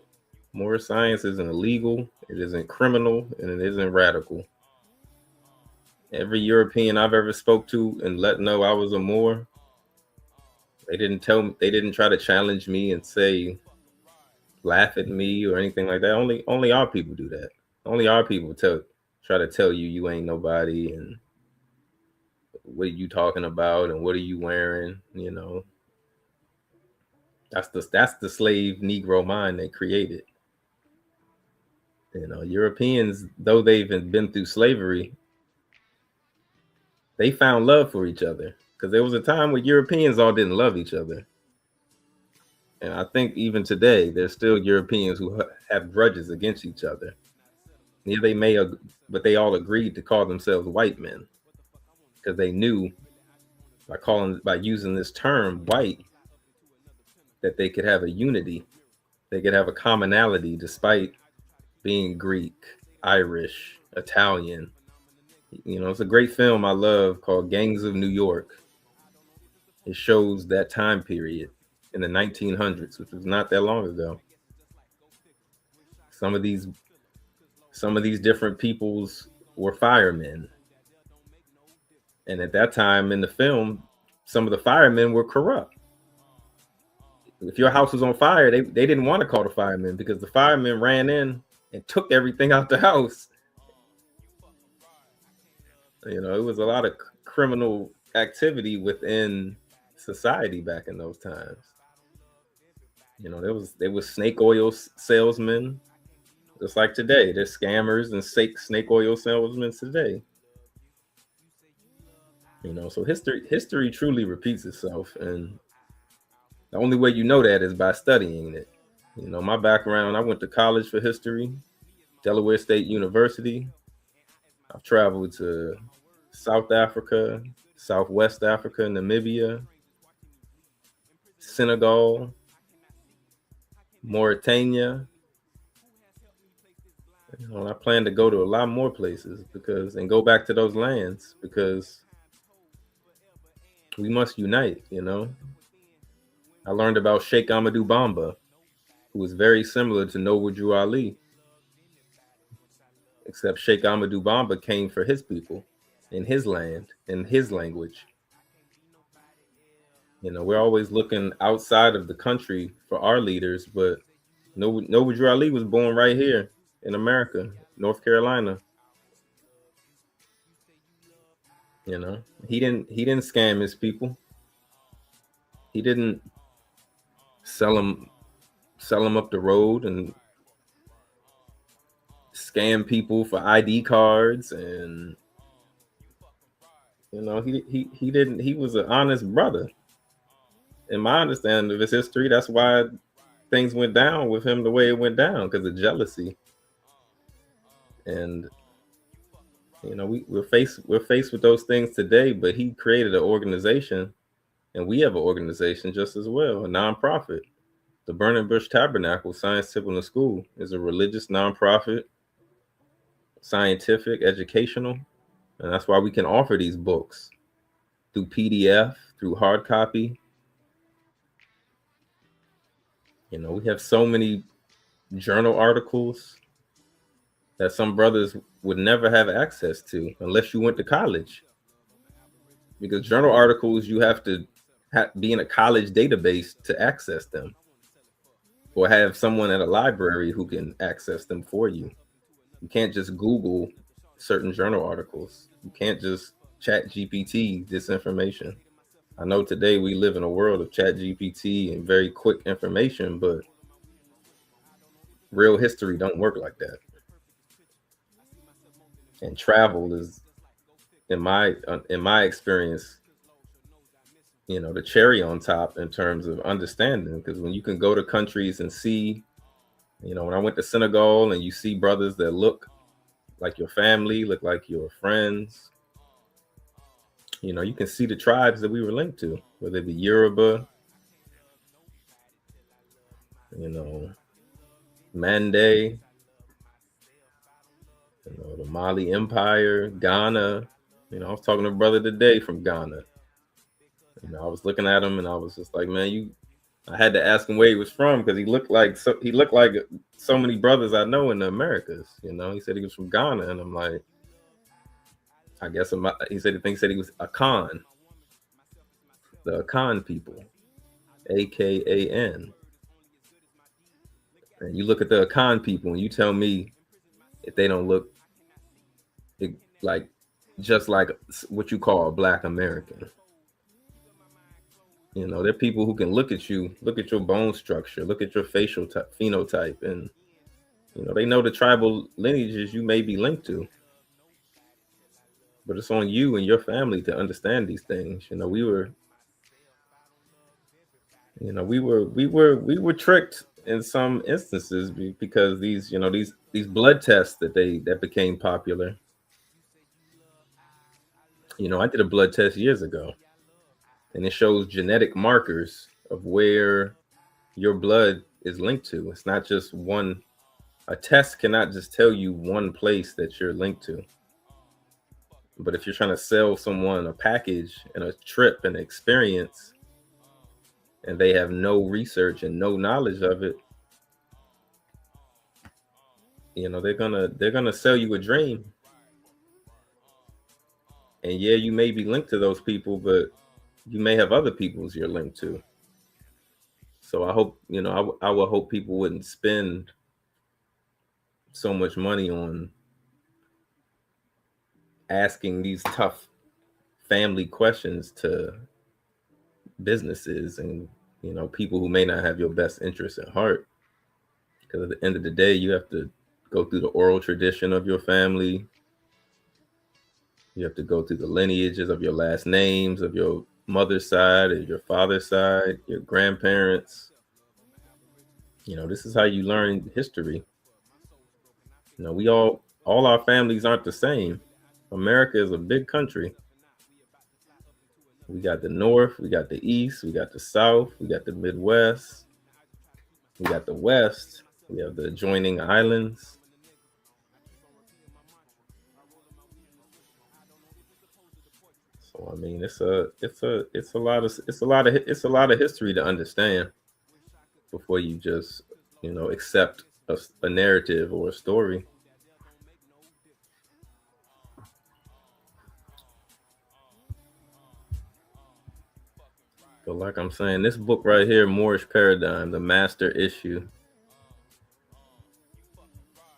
More science isn't illegal. It isn't criminal, and it isn't radical. Every European I've ever spoke to and let know I was a Moor, they didn't try to challenge me and say, laugh at me or anything like that. Only our people do that. Only our people try to tell you ain't nobody and what are you talking about and what are you wearing, you know. That's the slave Negro mind they created. You know, Europeans, though they've been through slavery, they found love for each other because there was a time where Europeans all didn't love each other. And I think even today, there's still Europeans who have grudges against each other. Yeah, but they all agreed to call themselves white men because they knew by using this term white that they could have a unity, they could have a commonality despite being Greek, Irish, Italian. You know, it's a great film I love called Gangs of New York. It shows that time period in the 1900s, which was not that long ago. Some of these different peoples were firemen. And at that time in the film, some of the firemen were corrupt. If your house was on fire, they didn't want to call the firemen because the firemen ran in and took everything out the house. You know, it was a lot of criminal activity within society back in those times. You know, there was snake oil salesmen, just like today. There's scammers and snake oil salesmen today. You know, so history truly repeats itself, and the only way you know that is by studying it. You know, my background, I went to college for history, Delaware State University. I've traveled to South Africa, Southwest Africa, Namibia, Senegal, Mauritania. You know, I plan to go to a lot more places and go back to those lands because we must unite, you know. I learned about Sheikh Ahmadou Bamba, who was very similar to Noble Drew Ali, except Sheikh Ahmadou Bamba came for his people, in his land, in his language. You know, we're always looking outside of the country for our leaders, but Noble Drew Ali was born right here in America, North Carolina. You know, he didn't scam his people. He didn't sell them up the road and scam people for ID cards, and you know, he didn't. He was an honest brother. In my understanding of his history, that's why things went down with him the way it went down, because of jealousy. And you know, we're faced with those things today, but he created an organization, and we have an organization just as well, a nonprofit. The Burning Bush Tabernacle Science Temple and School is a religious nonprofit, scientific, educational, and that's why we can offer these books through PDF, through hard copy. You know, we have so many journal articles that some brothers would never have access to unless you went to college. Because journal articles, you have to be in a college database to access them, or have someone at a library who can access them for you. You can't just Google certain journal articles. You can't just chat GPT this information. I know today we live in a world of chat GPT and very quick information, but real history don't work like that. And travel is, in my experience, the cherry on top in terms of understanding. Because when you can go to countries and see, when I went to Senegal and you see brothers that look like your family, look like your friends, you can see the tribes that we were linked to, whether it be Yoruba, Mande, the Mali Empire, Ghana. I was talking to a brother today from Ghana. I was looking at him and I was just like, man, I had to ask him where he was from because he looked like so many brothers I know in the Americas. He said he was from Ghana, and I'm like, I guess he said he was Akan, the Akan people, AKAN. And you look at the Akan people and you tell me if they don't look like just like what you call a Black American. They're people who can look at you, look at your bone structure, look at your facial phenotype, and they know the tribal lineages you may be linked to. But it's on you and your family to understand these things. We were tricked in some instances because these blood tests that became popular. I did a blood test years ago, and it shows genetic markers of where your blood is linked to. It's not just one. A test cannot just tell you one place that you're linked to. But if you're trying to sell someone a package and a trip and experience, and they have no research and no knowledge of it, they're gonna sell you a dream. And yeah, you may be linked to those people, but you may have other peoples you're linked to. So I hope, I would hope people wouldn't spend so much money on asking these tough family questions to businesses and, people who may not have your best interests at heart. Because at the end of the day, you have to go through the oral tradition of your family. You have to go through the lineages of your last names, of your mother's side, or your father's side, your grandparents. This is how you learn history. All our families aren't the same. America is a big country. We got the North, we got the East, we got the South, we got the Midwest, we got the West, we have the adjoining islands. So I mean, it's a lot of history to understand before you just accept a narrative or a story. But like I'm saying, this book right here, Moorish Paradigm, the master issue.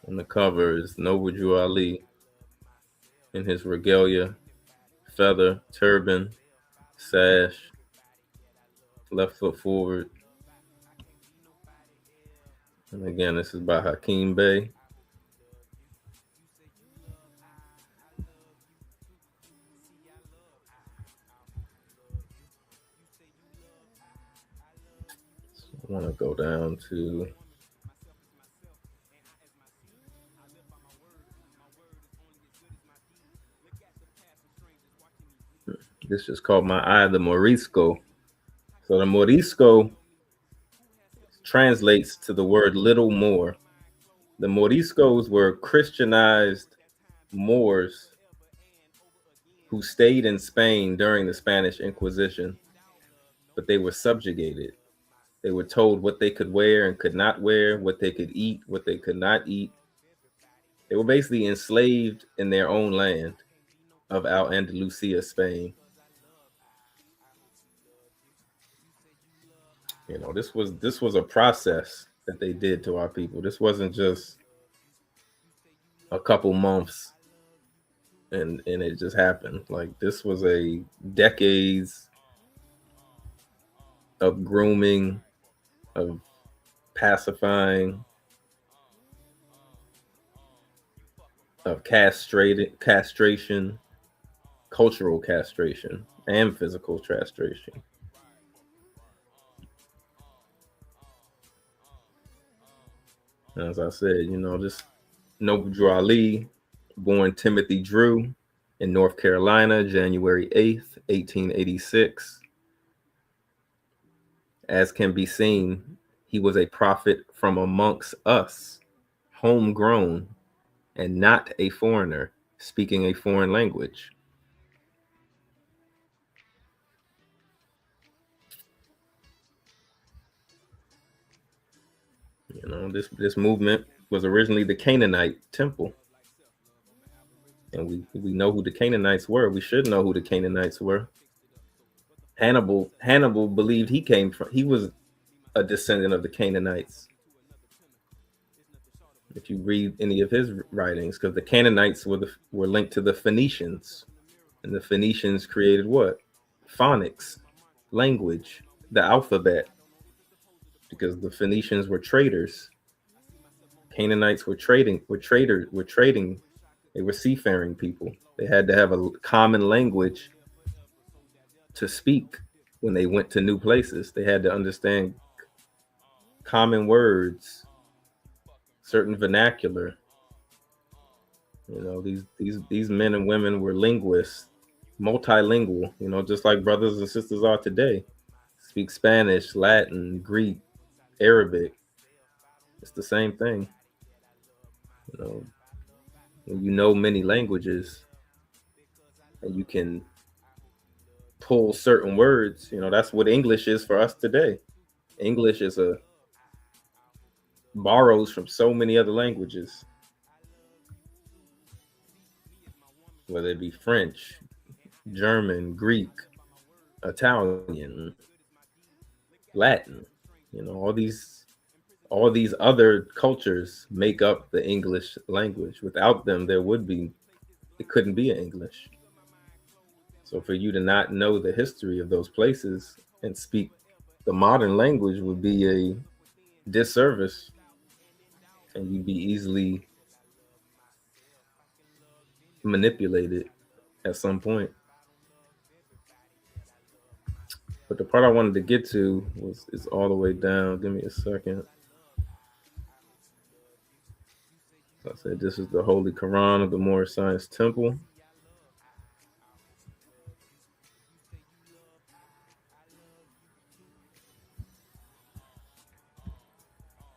On the cover is Noble Drew Ali in his regalia, feather, turban, sash, left foot forward. And again, this is by Hakeem Bey. So I want to go down to this is called My Eye, the Morisco. So the Morisco translates to the word little Moor. The Moriscos were Christianized Moors who stayed in Spain during the Spanish Inquisition, but they were subjugated. They were told what they could wear and could not wear, what they could eat, what they could not eat. They were basically enslaved in their own land of Al-Andalusia, Spain. This was a process that they did to our people. This wasn't just a couple months, and it just happened. Like, this was a decades of grooming, of pacifying, of castration, cultural castration, and physical castration. As I said, just Noble Drew Ali, born Timothy Drew in North Carolina, January 8th, 1886. As can be seen, he was a prophet from amongst us, homegrown, and not a foreigner speaking a foreign language. This movement was originally the Canaanite temple. And we know who the Canaanites were. We should know who the Canaanites were. Hannibal believed he was a descendant of the Canaanites. If you read any of his writings, because the Canaanites were linked to the Phoenicians, and the Phoenicians created what? Phonics, language, the alphabet, because the Phoenicians were traders. Canaanites were trading. They were seafaring people. They had to have a common language to speak when they went to new places. They had to understand common words, certain vernacular. These men and women were linguists, multilingual, just like brothers and sisters are today. Speak Spanish, Latin, Greek, Arabic. It's the same thing. When you know many languages and you can pull certain words, that's what English is for us today. English borrows from so many other languages, whether it be French, German, Greek, Italian, Latin, all these other cultures make up the English language. Without them, it couldn't be an English. So for you to not know the history of those places and speak the modern language would be a disservice, and you'd be easily manipulated at some point. But the part I wanted to get to is all the way down. Give me a second. I said this is the Holy Quran of the Moorish Science Temple.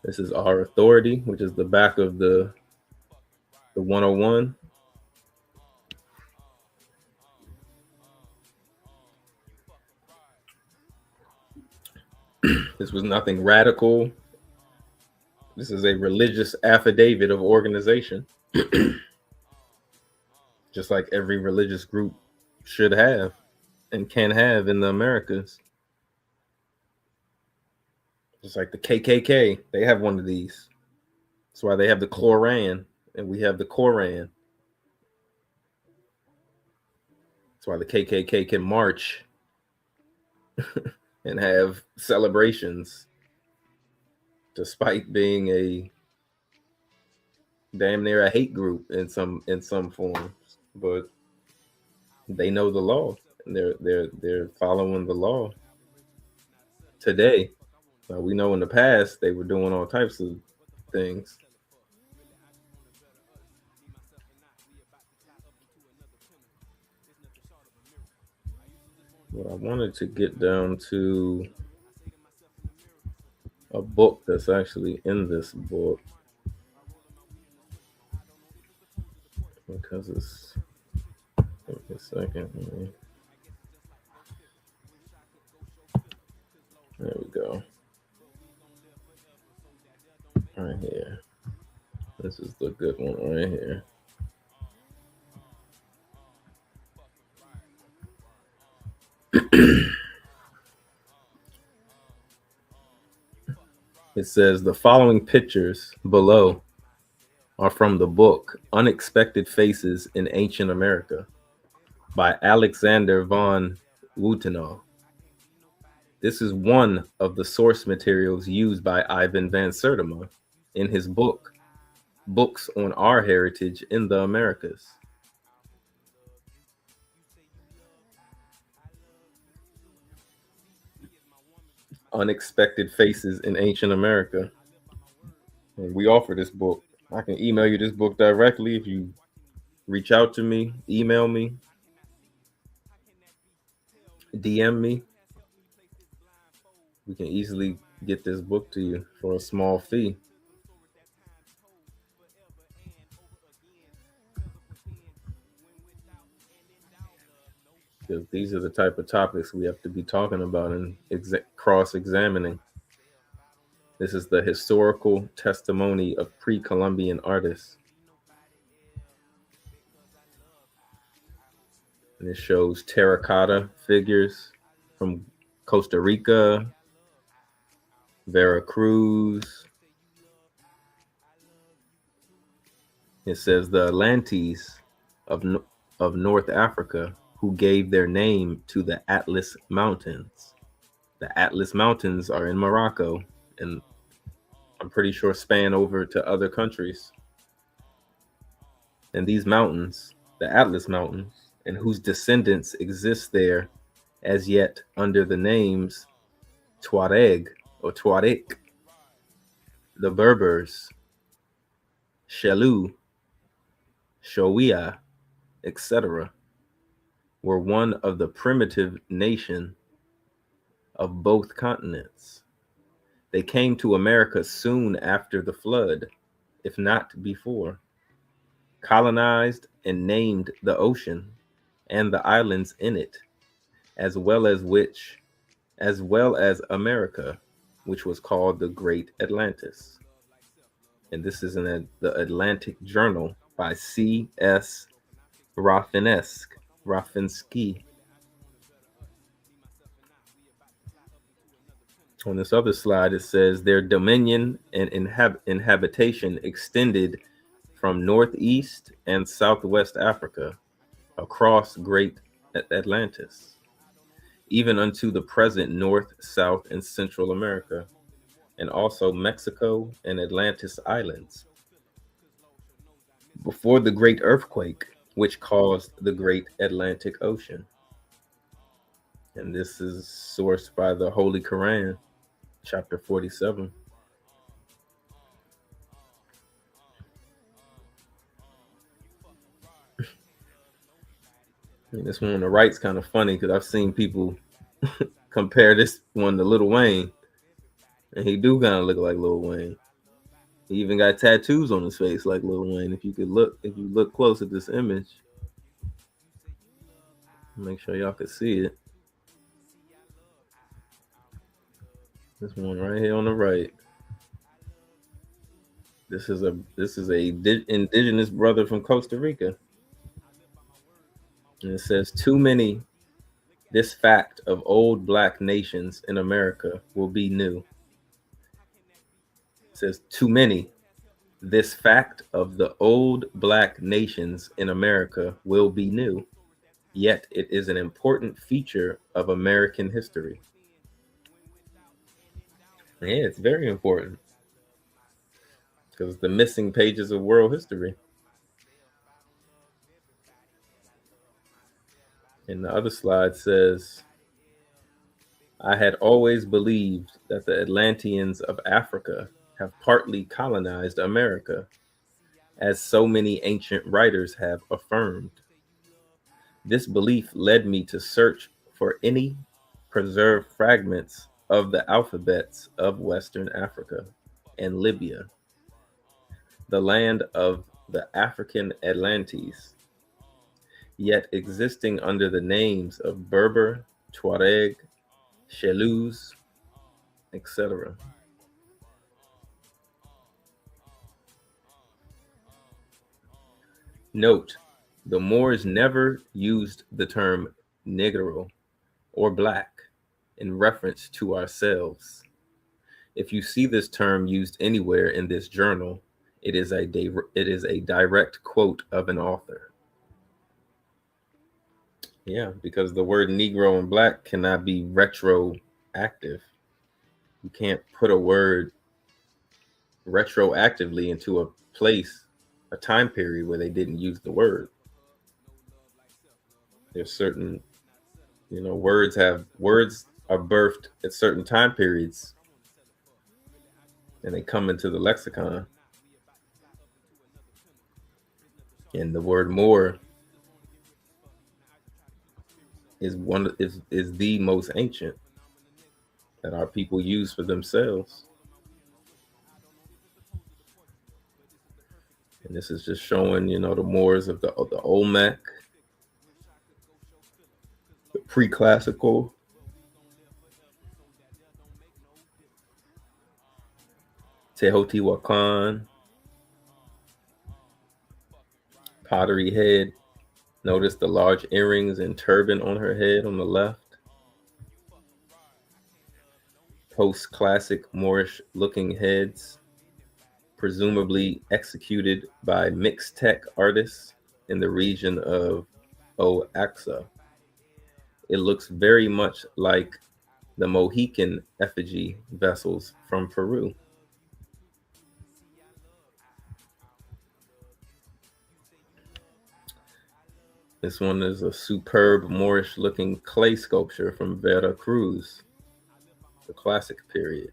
This is our authority, which is the back of the 101. This was nothing radical. This is a religious affidavit of organization, just like every religious group should have and can have in the Americas. Just like the KKK, they have one of these. That's why they have the Koran, and we have the Koran. That's why the KKK can march and have celebrations, despite being a damn near a hate group in some forms. But they know the law, and they're following the law today. We know in the past they were doing all types of things. But I wanted to get down to a book that's actually in this book, because it's, give me a second. There we go. Right here. This is the good one right here. It says the following pictures below are from the book Unexpected Faces in Ancient America by Alexander von Woutenau. This is one of the source materials used by Ivan van Sertima in his book, Books on Our Heritage in the Americas. Unexpected Faces in Ancient America. And we offer this book. I can email you this book directly if you reach out to me, email me, DM me. We can easily get this book to you for a small fee. Because these are the type of topics we have to be talking about and cross-examining. This is the historical testimony of pre-Columbian artists. And it shows terracotta figures from Costa Rica, Veracruz. It says the Atlantes of North Africa who gave their name to the Atlas Mountains. The Atlas Mountains are in Morocco, and I'm pretty sure span over to other countries. And these mountains, the Atlas Mountains, and whose descendants exist there as yet under the names Tuareg or Tuareg, the Berbers, Shelou, Shoia, etc., were one of the primitive nation of both continents. They came to America soon after the flood, if not before, colonized and named the ocean and the islands in it, as well as America, which was called the Great Atlantis. And this is in the Atlantic Journal by C.S. Rafinsky. On this other slide, it says their dominion and inhabitation extended from northeast and southwest Africa across Great Atlantis, even unto the present North, South, and Central America, and also Mexico and Atlantis Islands. Before the great earthquake, which caused the Great Atlantic Ocean. And this is sourced by the Holy Quran, chapter 47. And this one on the right's kind of funny because I've seen people compare this one to Lil Wayne, and he do kind of look like Lil Wayne. He even got tattoos on his face like Lil Wayne. If you look close at this image, make sure y'all can see it. This one right here on the right. This is a indigenous brother from Costa Rica. And it says, too many, this fact of old black nations in America will be new. It says, too many, this fact of the old black nations in America will be new, yet it is an important feature of American history. Yeah, it's very important because the missing pages of world history. And the other slide says, I had always believed that the Atlanteans of Africa have partly colonized America, as so many ancient writers have affirmed. This belief led me to search for any preserved fragments of the alphabets of Western Africa and Libya, the land of the African Atlantes, yet existing under the names of Berber, Tuareg, Shelous, etc. Note, the Moors never used the term Negro or black in reference to ourselves. If you see this term used anywhere in this journal, It is a direct quote of an author. Yeah, because the word Negro and Black cannot be retroactive. You can't put a word retroactively into a place, a time period where they didn't use the word. There's certain, words are birthed at certain time periods and they come into the lexicon. And the word more is the most ancient that our people use for themselves. And this is just showing, the Moors of the Olmec, the pre-classical, Teotihuacan, pottery head. Notice the large earrings and turban on her head on the left. Post-classic Moorish-looking heads, presumably executed by Mixtec artists in the region of Oaxaca. It looks very much like the Mohican effigy vessels from Peru. This one is a superb Moorish-looking clay sculpture from Veracruz, the classic period.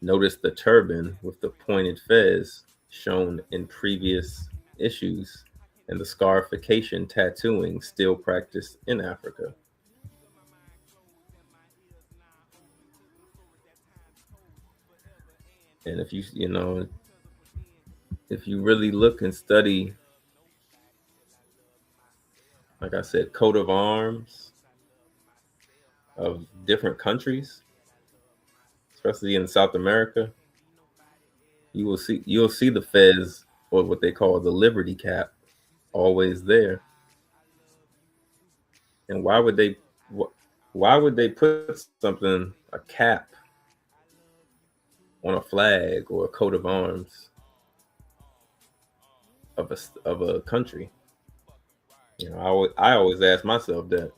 Notice the turban with the pointed fez shown in previous issues and the scarification tattooing still practiced in Africa. And if you really look and study, like I said, coat of arms of different countries, especially in South America, you'll see the fez, or what they call the Liberty cap, always there. And why would they put something, a cap, on a flag or a coat of arms of a country? I always ask myself that.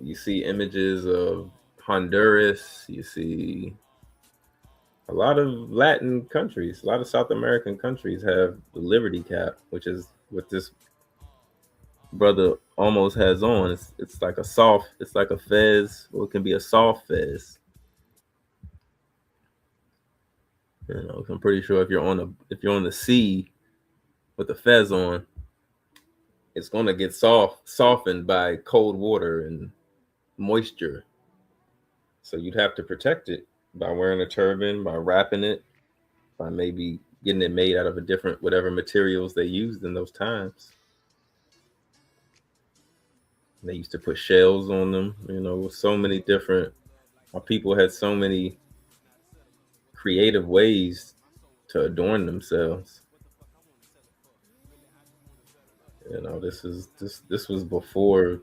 You see images of Honduras, you see a lot of Latin countries, a lot of South American countries have the Liberty cap, which is what this brother almost has on. It's like a fez, or it can be a soft fez. I'm pretty sure if you're on the sea with the fez on, it's going to get softened by cold water and moisture. So you'd have to protect it by wearing a turban, by wrapping it, by maybe getting it made out of a different, whatever materials they used in those times. They used to put shells on them, with so many different, our people had so many creative ways to adorn themselves. This was before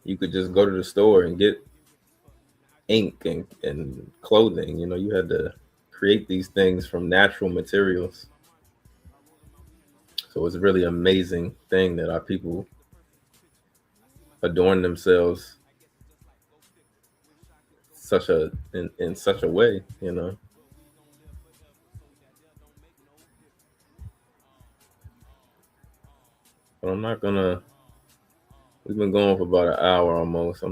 you could just go to the store and get ink and clothing. You had to create these things from natural materials. So it's a really amazing thing that our people adorn themselves in such a way, But I'm not gonna. We've been going for about an hour almost. I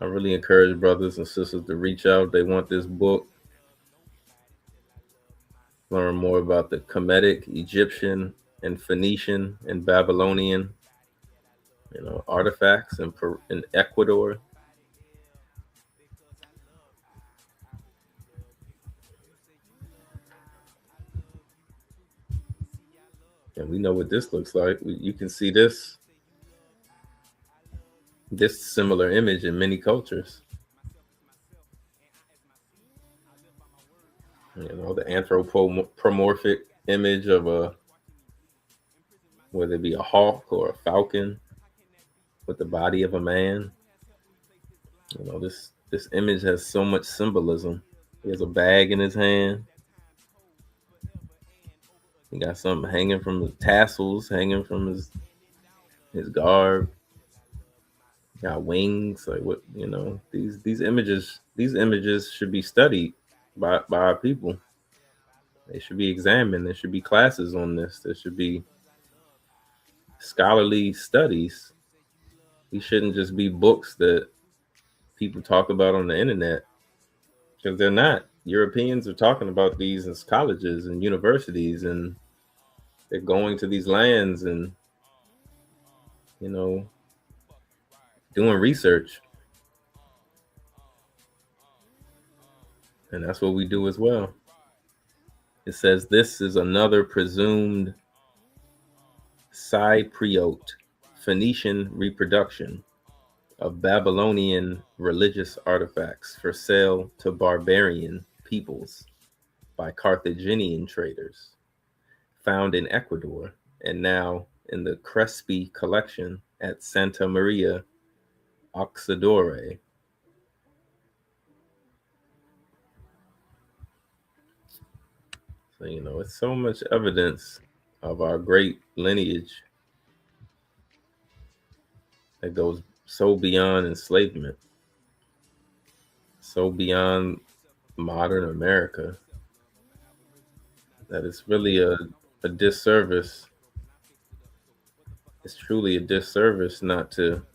really encourage brothers and sisters to reach out. They want this book. Learn more about the Kemetic, Egyptian, and Phoenician and Babylonian, artifacts in Ecuador. And we know what this looks like. You can see this similar image in many cultures. The anthropomorphic image of whether it be a hawk or a falcon with the body of a man. This image has so much symbolism. He has a bag in his hand. He got something hanging from his tassels, hanging from his garb. Got wings. Like what, these images should be studied by our people. They should be examined. There should be classes on this. There should be scholarly studies. These shouldn't just be books that people talk about on the internet, because they're not. Europeans are talking about these in colleges and universities, and they're going to these lands and doing research. And that's what we do as well. It says this is another presumed Cypriot Phoenician reproduction of Babylonian religious artifacts for sale to barbarian peoples by Carthaginian traders, found in Ecuador and now in the Crespi collection at Santa Maria Auxadore. So, it's so much evidence of our great lineage that goes so beyond enslavement, so beyond modern America, that it's really a disservice. It's truly a disservice not to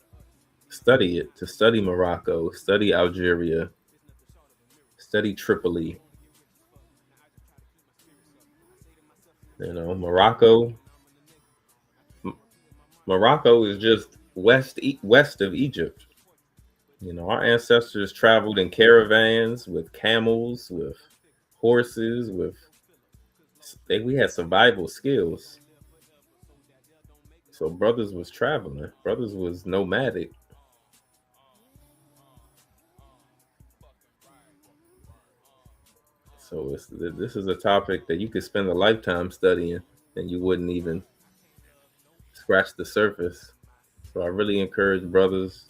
study it, to study Morocco, study Algeria, study Tripoli. Morocco is just west of Egypt. Our ancestors traveled in caravans with camels, with horses, we had survival skills. So brothers was traveling. Brothers was nomadic. So this is a topic that you could spend a lifetime studying and you wouldn't even scratch the surface. So I really encourage brothers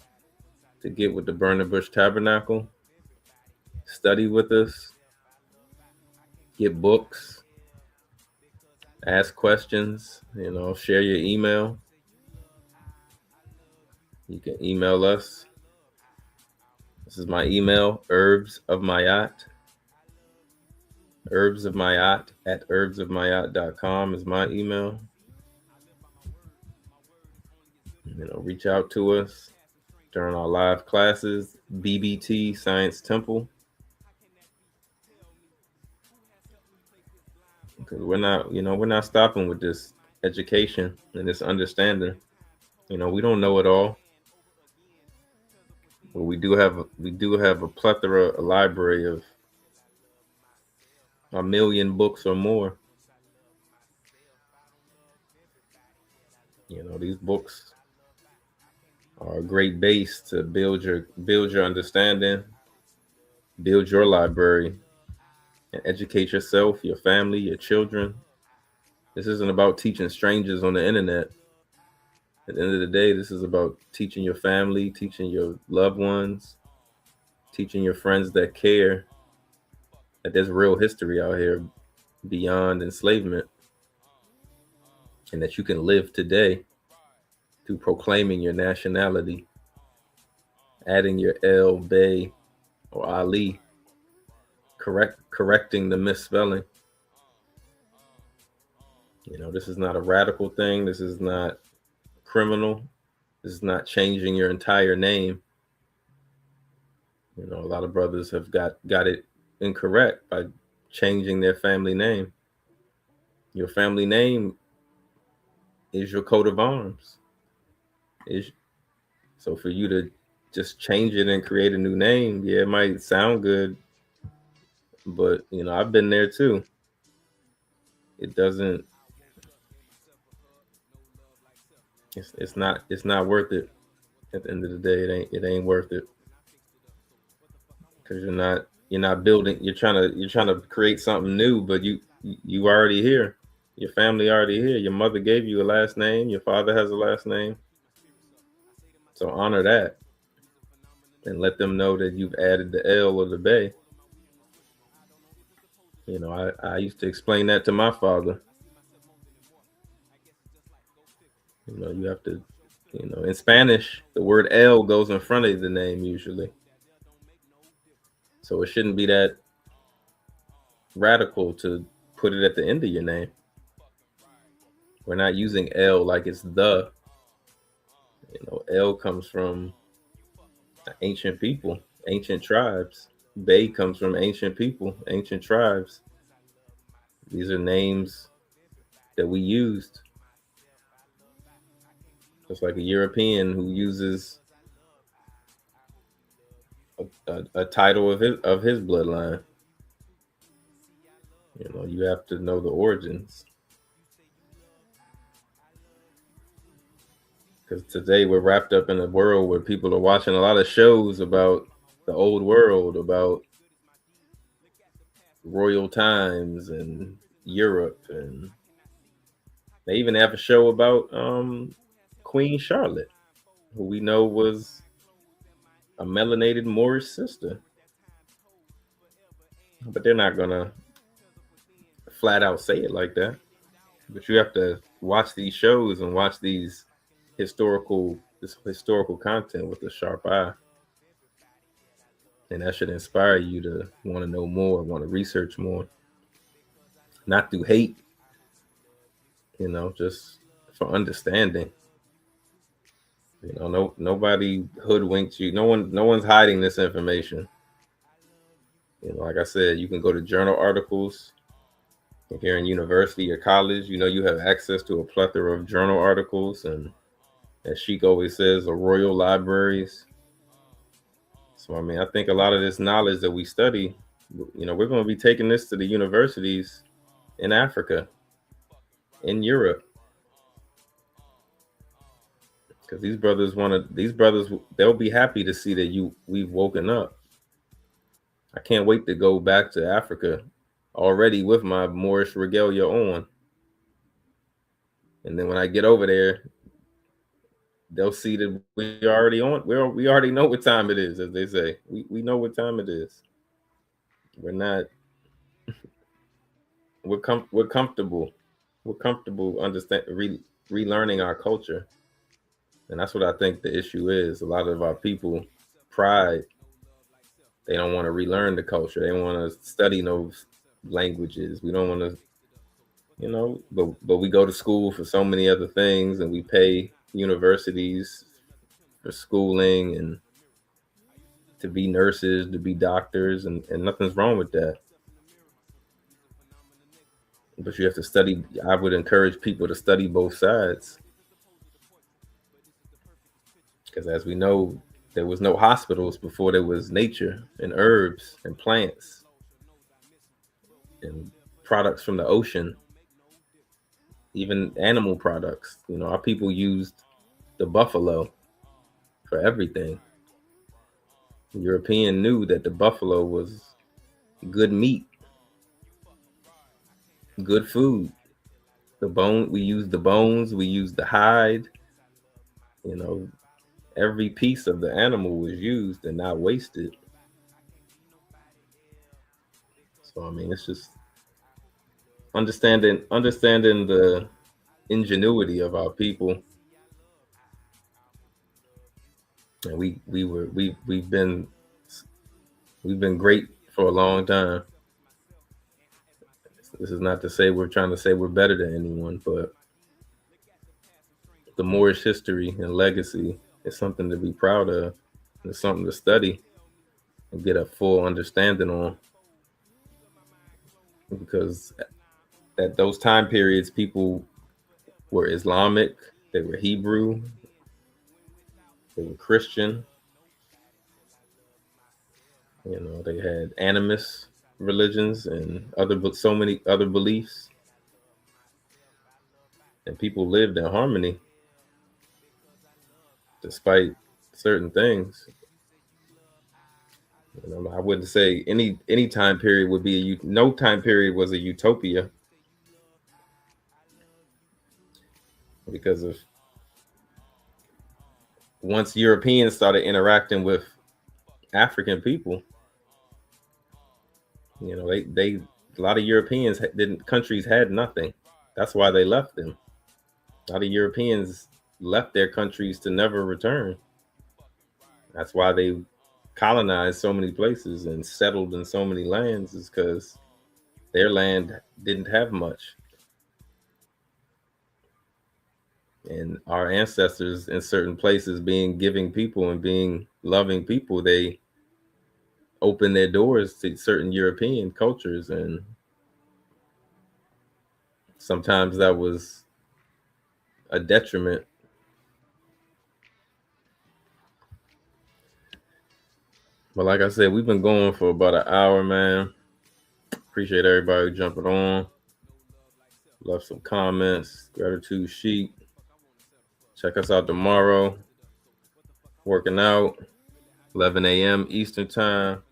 to get with the Burning Bush Tabernacle, study with us, get books, ask questions, share your email. You can email us. This is my email, herbsofmayat. Herbsofmayat at herbsofmayat.com is my email. Reach out to us during our live classes, BBT Science Temple. Because we're not stopping with this education and this understanding. We don't know it all. But we do have a plethora, a library of 1 million books or more. These books are a great base to build your understanding, build your library, and educate yourself, your family, your children. This isn't about teaching strangers on the internet. At the end of the day, this is about teaching your family, teaching your loved ones, teaching your friends that care that there's real history out here beyond enslavement, and that you can live today through proclaiming your nationality, adding your El, Bey, or Ali, correcting the misspelling. This is not a radical thing. This is not criminal. This is not changing your entire name. A lot of brothers have got it incorrect by changing their family name. Your family name is your coat of arms. So for you to just change it and create a new name, yeah, it might sound good, but I've been there too. It doesn't. It's not worth it. At the end of the day, it ain't worth it, because you're not building. You're trying to create something new, but you already here. Your family already here. Your mother gave you a last name. Your father has a last name. So honor that, and let them know that you've added the L or the Bey. I used to explain that to my father. You have to, in Spanish, the word El goes in front of the name usually. So it shouldn't be that radical to put it at the end of your name. We're not using El like it's the. El comes from ancient people, ancient tribes. Bay comes from ancient people, ancient tribes. These are names that we used. Just like a European who uses a title of his bloodline. You have to know the origins. Because today we're wrapped up in a world where people are watching a lot of shows about the old world, about royal times and Europe, and they even have a show about Queen Charlotte, who we know was a melanated Moorish sister. But they're not gonna flat out say it like that. But you have to watch these shows and watch this historical content with a sharp eye. And that should inspire you to want to know more, want to research more. Not through hate, just for understanding. Nobody hoodwinks you. No one's hiding this information. Like I said, you can go to journal articles. If you're in university or college, you have access to a plethora of journal articles, and as Sheik always says, the royal libraries. So, I think a lot of this knowledge that we study, we're going to be taking this to the universities in Africa, in Europe. Because these brothers, they'll be happy to see that we've woken up. I can't wait to go back to Africa already with my Moorish regalia on. And then when I get over there, they'll see that we already on. We already know what time it is, as they say. We know what time it is. We're not. We're comfortable. We're comfortable relearning our culture, and that's what I think the issue is. A lot of our people, pride. They don't want to relearn the culture. They want to study those languages. We don't want to, but we go to school for so many other things, and we pay universities for schooling and to be nurses, to be doctors, and nothing's wrong with that. But you have to study. I would encourage people to study both sides. Because as we know, there was no hospitals before there was nature and herbs and plants and products from the ocean, even animal products. Our people used the buffalo for everything. The European knew that the buffalo was good meat, good food. We used the bones, we used the hide. Every piece of the animal was used and not wasted. So it's just understanding the ingenuity of our people. And we've been great for a long time. This is not to say we're trying to say we're better than anyone, but the Moorish history and legacy is something to be proud of. It's something to study and get a full understanding on. Because at those time periods, people were Islamic, they were Hebrew, they were Christian. They had animist religions and so many other beliefs. And people lived in harmony despite certain things. I wouldn't say any time period would be no time period was a utopia, because of once Europeans started interacting with African people, they A lot of Europeans countries had nothing. That's why they left them. A lot of Europeans left their countries to never return. That's why they colonized so many places and settled in so many lands, is because their land didn't have much. And our ancestors in certain places, being giving people and being loving people, they opened their doors to certain European cultures, and sometimes that was a detriment. But like I said, we've been going for about an hour, man. Appreciate everybody jumping on. Love some comments. Gratitude sheet. Check us out tomorrow. Working out. 11 a.m. Eastern time.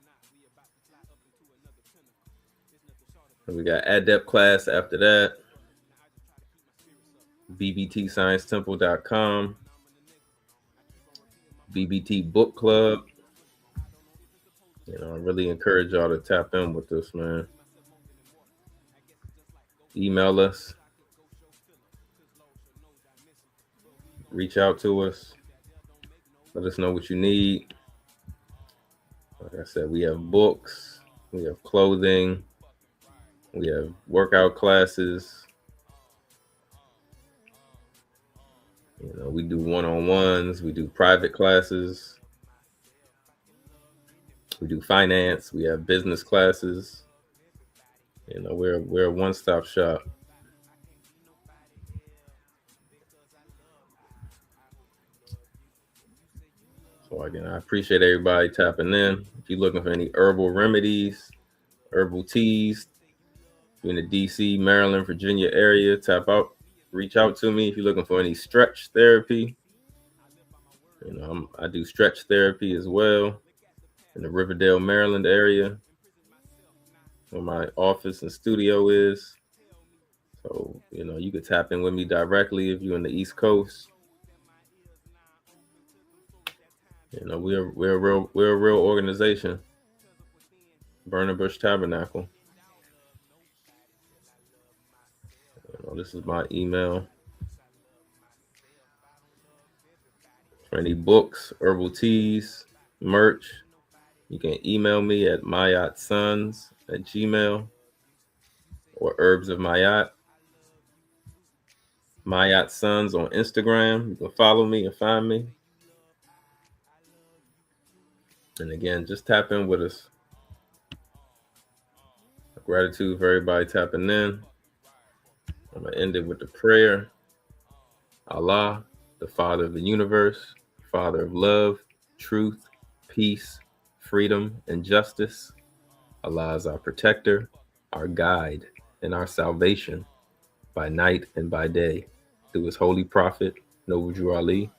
And we got Adept class after that. bbtsciencetemple.com. BBT Book Club. You know, I really encourage y'all to tap in with this, man. Email us. Reach out to us. Let us know what you need. Like I said, we have books. We have clothing. We have workout classes. You know, we do one-on-ones. We do private classes. We do finance. We have business classes. You know, we're a one-stop shop. So again, I appreciate everybody tapping in. If you're looking for any herbal remedies, herbal teas, if you're in the DC, Maryland, Virginia area, reach out to me. If you're looking for any stretch therapy, you know, I do stretch therapy as well. In the Riverdale, Maryland area, where my office and studio is. So, you know, you could tap in with me directly if you're in the East Coast. You know, we're a real organization. Burning Bush Tabernacle. You know, this is my email. For any books, herbal teas, merch, you can email me at mayatsons@gmail or Herbs of Mayat. Mayat Sons on Instagram. You can follow me and find me. And again, just tap in with us. Gratitude for everybody tapping in. I'm going to end it with the prayer. Allah, the Father of the universe, Father of love, truth, peace, freedom, and justice. Allah is our protector, our guide, and our salvation by night and by day. Through his holy prophet, Noble Drew Ali,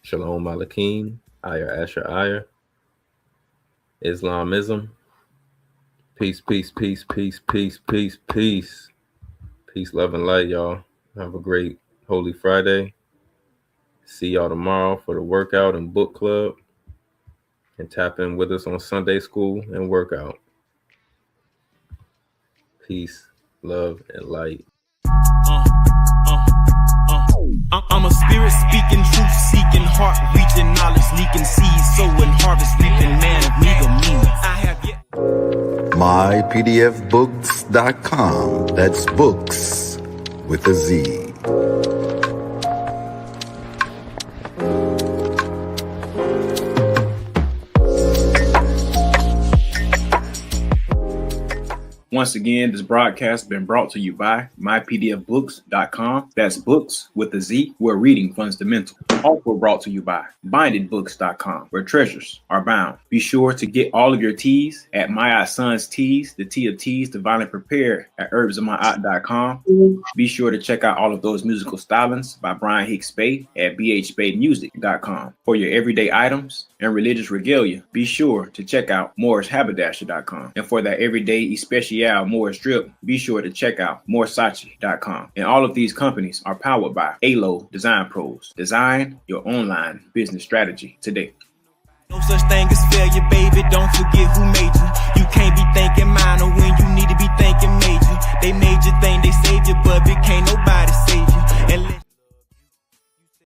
Shalom Aleichem, Ayah Asher Ayah, Islamism. Peace, peace, peace, peace, peace, peace, peace. Peace, love, and light, y'all. Have a great Holy Friday. See y'all tomorrow for the workout and book club. And tap in with us on Sunday school and workout. Peace, love, and light. I'm a spirit speaking, truth seeking, heart reaching, knowledge leaking, seed sowing, harvest reaping, man of meager means. I have yet. mypdfbooks.com. That's books with a Z. Once again, this broadcast has been brought to you by mypdfbooks.com. That's books with a Z, where reading fundamental. Also brought to you by bindedbooks.com, where treasures are bound. Be sure to get all of your teas at Mayat Sons Teas, the tea of teas, divinely prepared at herbsofmayat.com. Be sure to check out all of those musical stylings by Brian Hicks Spade at bhspademusic.com. For your everyday items and religious regalia, be sure to check out morrishaberdasher.com. And for that everyday especial Morris drip, be sure to check out morsachi.com. And all of these companies are powered by ALO Design Pros. Design your online business strategy today. No such thing as failure, baby. Don't forget who made you. You can't be thinking minor when you need to be thinking major. They made you think they saved you, but it can't nobody save you. And